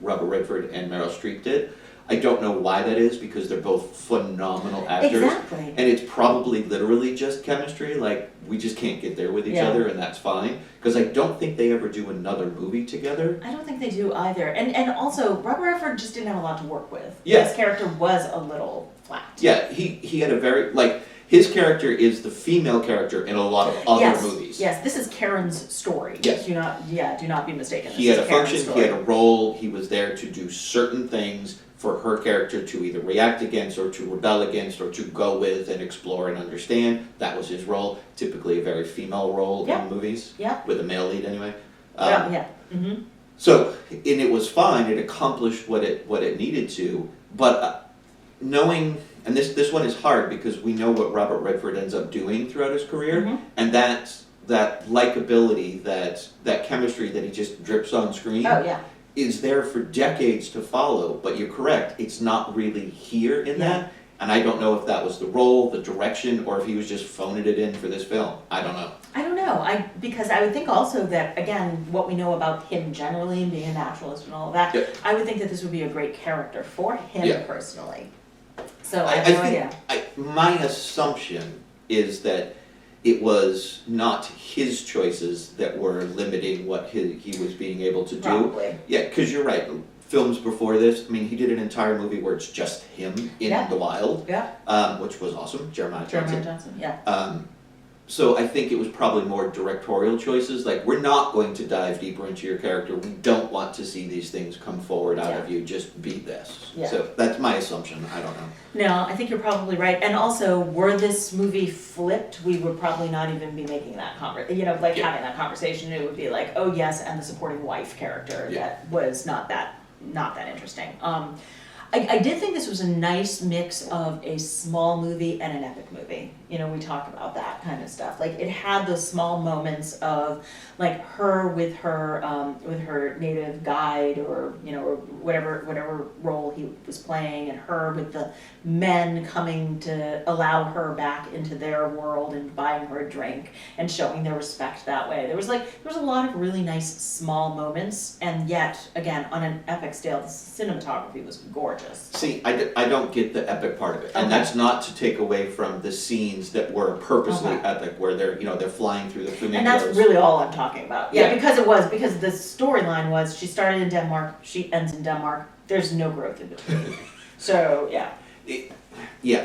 Robert Redford and Meryl Streep did. I don't know why that is, because they're both phenomenal actors. Exactly. And it's probably literally just chemistry, like we just can't get there with each Yeah. other, and that's fine. Because I don't think they ever do another movie together. I don't think they do either. And also, Robert Redford just didn't have a lot to work with. Yeah. His character was a little flat. Yeah, he had a very, like, his character is the female character in a lot of other Yes, movies. yes, this is Karen's story. Yes. Do not be mistaken. He This had is a Karen's function, story. he had a role, he was there to do certain things for her character to either react against or to rebel against or to go with and explore and understand. That was his role, typically a very female role Yeah. in movies, Yeah. with a male lead anyway. Yeah. Mm-hmm. So, and it was fine, it accomplished what it needed to, but knowing, and this one is hard because we know what Robert Redford ends up doing throughout his career, Mhm. and that likability, that chemistry that he just drips on screen, Oh, yeah. is there for decades to follow, but you're correct, it's not really here in Yeah. that, and I don't know if that was the role, the direction, or if he was just phoning it in for this film. I don't know. I don't know. Because I would think also that, again, what we know about him generally and being a naturalist and all of that, Yeah. I would think that this would be a great character for him Yeah. personally. So I have no idea. My assumption is that it was not his choices that were limiting what he was being able to do. Probably. Yeah, because you're right. Films before this, I mean, he did an entire movie where it's just him in Yeah. the wild, Yeah. which was awesome. Jeremiah Johnson. Jeremiah Johnson, yeah. So I think it was probably more directorial choices, like we're not going to dive deeper into your character, we don't want to see these things come forward out of you, just be this. Yeah. So that's my assumption, I don't know. No, I think you're probably right. And also, were this movie flipped, we would probably not even be making that having that conversation. It would be like, oh yes, and the supporting wife character that was not that interesting. I did think this was a nice mix of a small movie and an epic movie. You know, we talk about that kind of stuff. Like, it had those small moments of, like, her with her native guide, or, you know, or whatever role he was playing, and her with the men coming to allow her back into their world and buying her a drink and showing their respect that way. There was a lot of really nice small moments, and yet, again, on an epic scale, the cinematography was gorgeous. See, I don't get the epic part of it, and Okay. that's not to take away from the scenes that were purposely Okay. epic, where they're flying through the flamingos. And that's really all I'm talking about. Yeah. Because the storyline was she started in Denmark, she ends in Denmark. There's no growth in between. So yeah.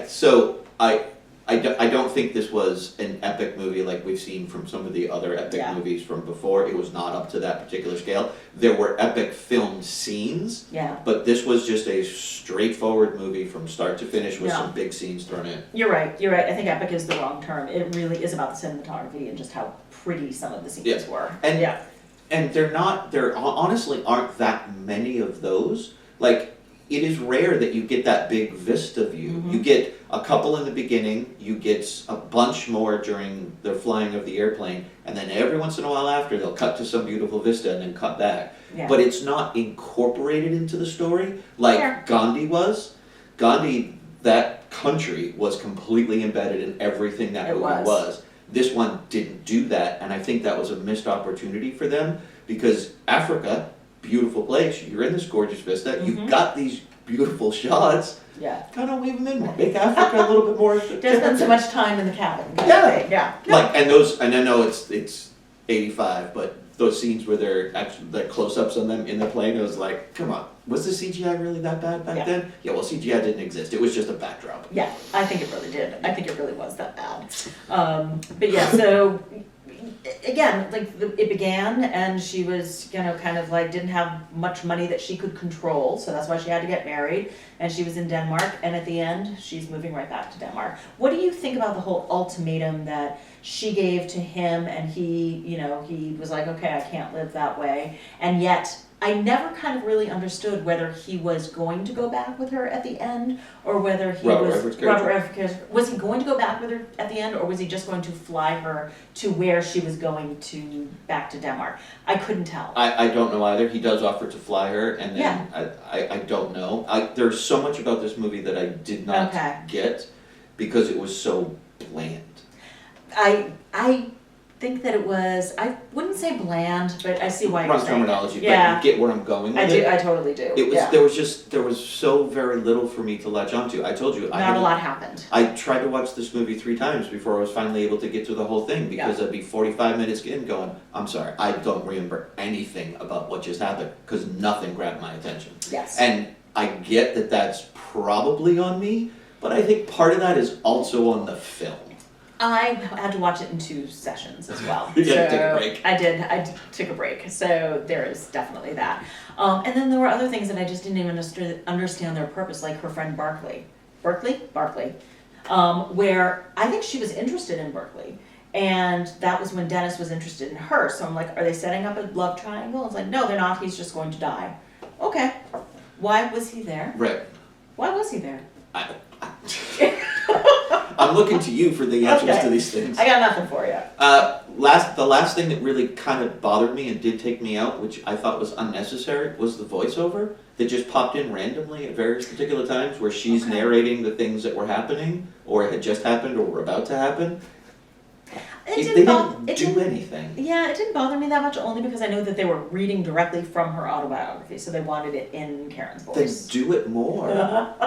So I don't think this was an epic movie like we've seen from some of the other epic movies from before. It was not up to that particular scale. There were epic filmed scenes, Yeah. but this was just a straightforward movie from start to finish with Yeah. some big scenes thrown in. You're right. I think epic is the wrong term. It really is about the cinematography and just how pretty some of the scenes were. And there honestly aren't that many of those. Like, it is rare that you get that big vista view. Mhm. You get a couple in the beginning, you get a bunch more during the flying of the airplane, and then every once in a while after, they'll cut to some beautiful vista and then cut back. Yeah. But it's not incorporated into the story like Gandhi was. Gandhi, that country, was completely embedded in everything that movie was. This one didn't do that, and I think that was a missed opportunity for them, because Africa, beautiful place, you're in this gorgeous vista, you've got these beautiful shots, kind of weave them in more, make Africa a little bit more. Don't spend so much time in the cabin. Yeah. Like, and I know it's 85, but those scenes where they're actually the close-ups on them in the plane, it was like, come on, was the CGI really that bad back then? Yeah, well, CGI didn't exist, it was just a backdrop. Yeah, I think it really did. I think it really was that bad. But yeah, so again, like it began and she was, kind of like didn't have much money that she could control, so that's why she had to get married, and she was in Denmark, and at the end she's moving right back to Denmark. What do you think about the whole ultimatum that she gave to him, and he was like, okay, I can't live that way, and yet I never kind of really understood whether he was going to go back with her at the end, or whether he was he going to go back with her at the end, or was he just going to fly her to where she was going to back to Denmark? I couldn't tell. I don't know either. He does offer to fly her, and then I don't know. There's so much about this movie that I did not get because it was so bland. I think that it was, I wouldn't say bland, but I see why you're saying terminology, but you get where I'm going with it. I totally do. It was there was so very little for me to latch onto. I told you, not a lot happened. I tried to watch this movie 3 times before I was finally able to get through the whole thing, because I'd be 45 minutes in going, I'm sorry, I don't remember anything about what just happened, because nothing grabbed my attention. Yes. And I get that that's probably on me, but I think part of that is also on the film. I had to watch it in 2 sessions as well. You had to take a break. I took a break, so there is definitely that. And then there were other things that I just didn't even understand their purpose, like her friend Barkley, where I think she was interested in Berkeley, and that was when Dennis was interested in her. So I'm like, are they setting up a love triangle? It's like, no, they're not. He's just going to die. Okay, why was he there? Right. Why was he there? I'm looking to you for the answers to these things. I got nothing for you. The last thing that really kind of bothered me and did take me out, which I thought was unnecessary, was the voiceover that just popped in randomly at various particular times, where she's narrating the things that were happening, or had just happened, or were about to happen. They didn't do anything. Yeah, it didn't bother me that much, only because I know that they were reading directly from her autobiography, so they wanted it in Karen's voice. Then do it more.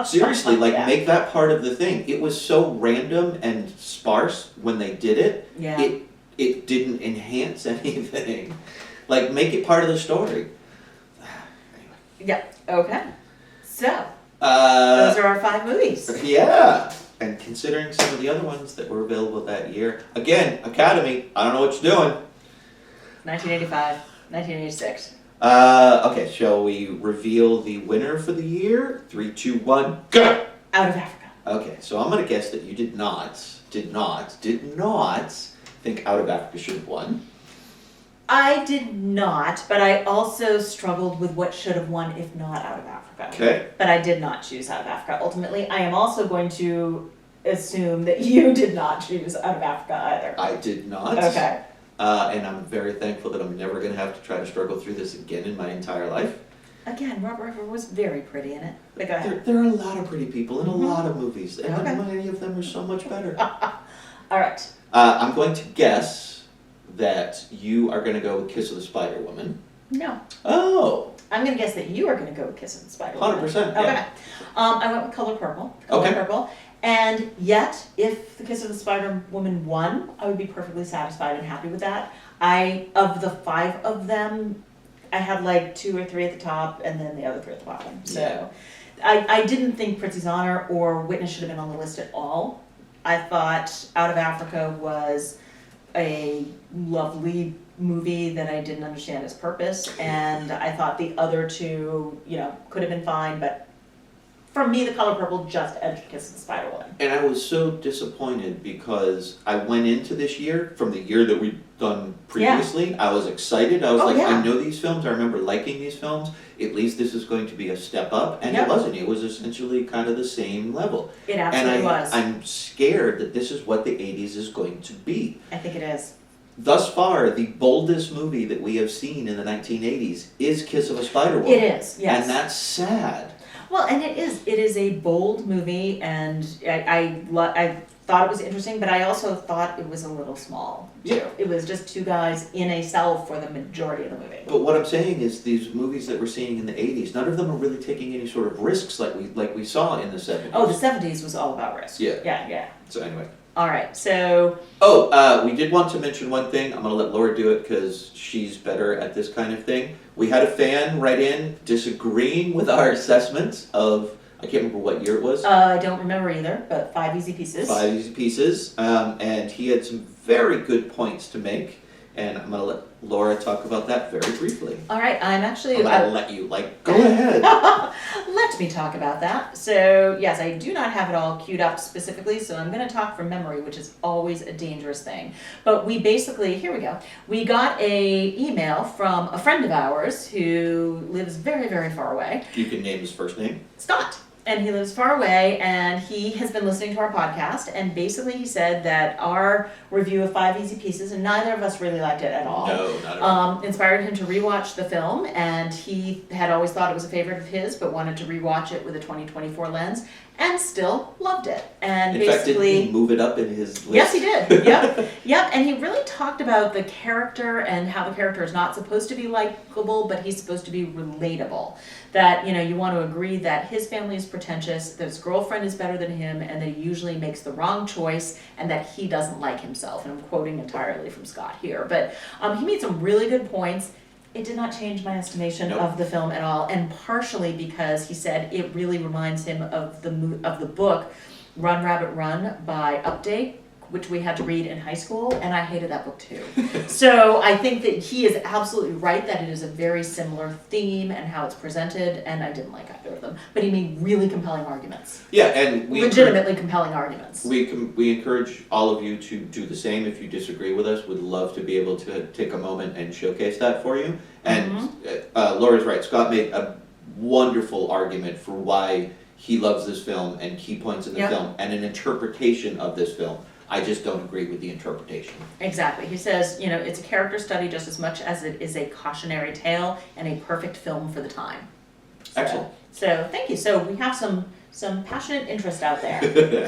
Seriously, make that part of the thing. It was so random and sparse when they did it. Yeah. It didn't enhance anything. Make it part of the story. Anyway. Yeah, okay. So, those are our 5 movies. Yeah. And considering some of the other ones that were available that year, again, Academy, I don't know what you're doing. 1985, 1986. Okay, shall we reveal the winner for the year? 3, 2, 1, go! Out of Africa. Okay, so I'm going to guess that you did not think Out of Africa should have won. I did not, but I also struggled with what should have won if not Out of Africa. Okay. But I did not choose Out of Africa. Ultimately, I am also going to assume that you did not choose Out of Africa either. I did not. Okay. And I'm very thankful that I'm never going to have to try to struggle through this again in my entire life. Again, Rob River was very pretty in it. But go ahead. There are a lot of pretty people in a lot of movies, and many of them are so much better. All right. I'm going to guess that you are going to go with Kiss of the Spider Woman. No. Oh. I'm going to guess that you are going to go with Kiss of the Spider Woman. 100%. Okay. Yeah. I went with Color Purple. Purple. And yet, if the Kiss of the Spider Woman won, I would be perfectly satisfied and happy with that. Of the 5 of them, I had 2 or 3 at the top, and then the other 3 at the bottom. So, I didn't think Prizzi's Honor or Witness should have been on the list at all. I thought Out of Africa was a lovely movie that I didn't understand its purpose, and I thought the other 2, could have been fine, but for me, The Color Purple just edged Kiss of the Spider Woman. And I was so disappointed because I went into this year, from the year that we'd done previously, I was excited. I was I know these films, I remember liking these films, at least this is going to be a step up, and it wasn't. It was essentially kind of the same level. It absolutely was. I'm scared that this is what the 80s is going to be. I think it is. Thus far, the boldest movie that we have seen in the 1980s is Kiss of a Spider Woman. It is, yes. And that's sad. Well, and it is. It is a bold movie, and I thought it was interesting, but I also thought it was a little small, too. Yeah. It was just 2 guys in a cell for the majority of the movie. But what I'm saying is these movies that we're seeing in the 80s, none of them are really taking any sort of risks like we saw in the 70s. Oh, the 70s was all about risk. Yeah. Yeah. So anyway. All right, so... we did want to mention one thing. I'm going to let Laura do it because she's better at this kind of thing. We had a fan write in disagreeing with our assessments of, I can't remember what year it was. I don't remember either, but 5 Easy Pieces. 5 Easy Pieces. And he had some very good points to make. and I'm going to let Laura talk about that very briefly. All right, I'm actually. I'm going to let you, go ahead. Let me talk about that. So, yes, I do not have it all queued up specifically, so I'm going to talk from memory, which is always a dangerous thing. But we basically, here we go. We got a email from a friend of ours who lives very, very far away. You can name his first name. Scott. And he lives far away, and he has been listening to our podcast, and basically he said that our review of 5 Easy Pieces, and neither of us really liked it at all, No, not at all. Inspired him to rewatch the film, and he had always thought it was a favorite of his, but wanted to rewatch it with a 2024 lens, and still loved it. And In fact, basically, didn't he move it up in his list? yes, he did. Yep. And he really talked about the character and how the character is not supposed to be likable, but he's supposed to be relatable. That, you want to agree that his family is pretentious, that his girlfriend is better than him, and that he usually makes the wrong choice, and that he doesn't like himself. And I'm quoting entirely from Scott here. But he made some really good points. It did not change my estimation Nope. of the film at all, and partially because he said it really reminds him of the book Run Rabbit Run by Update, which we had to read in high school, and I hated that book too. So I think that he is absolutely right that it is a very similar theme and how it's presented, and I didn't like either of them. But he made really compelling arguments. Yeah, and we legitimately compelling arguments. We encourage all of you to do the same. If you disagree with us, we'd love to be able to take a moment and showcase that for you. And Laura's right. Scott made a wonderful argument for why he loves this film and key points in the film and an interpretation of this film. I just don't agree with the interpretation. Exactly. He says, it's a character study just as much as it is a cautionary tale and a perfect film for the time. Excellent. So thank you. So we have some passionate interest out there.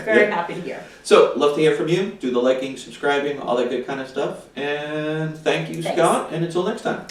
Very happy to hear. So, love to hear from you. Do the liking, subscribing, all that good kind of stuff. And thank you, Thanks. Scott. And until next time.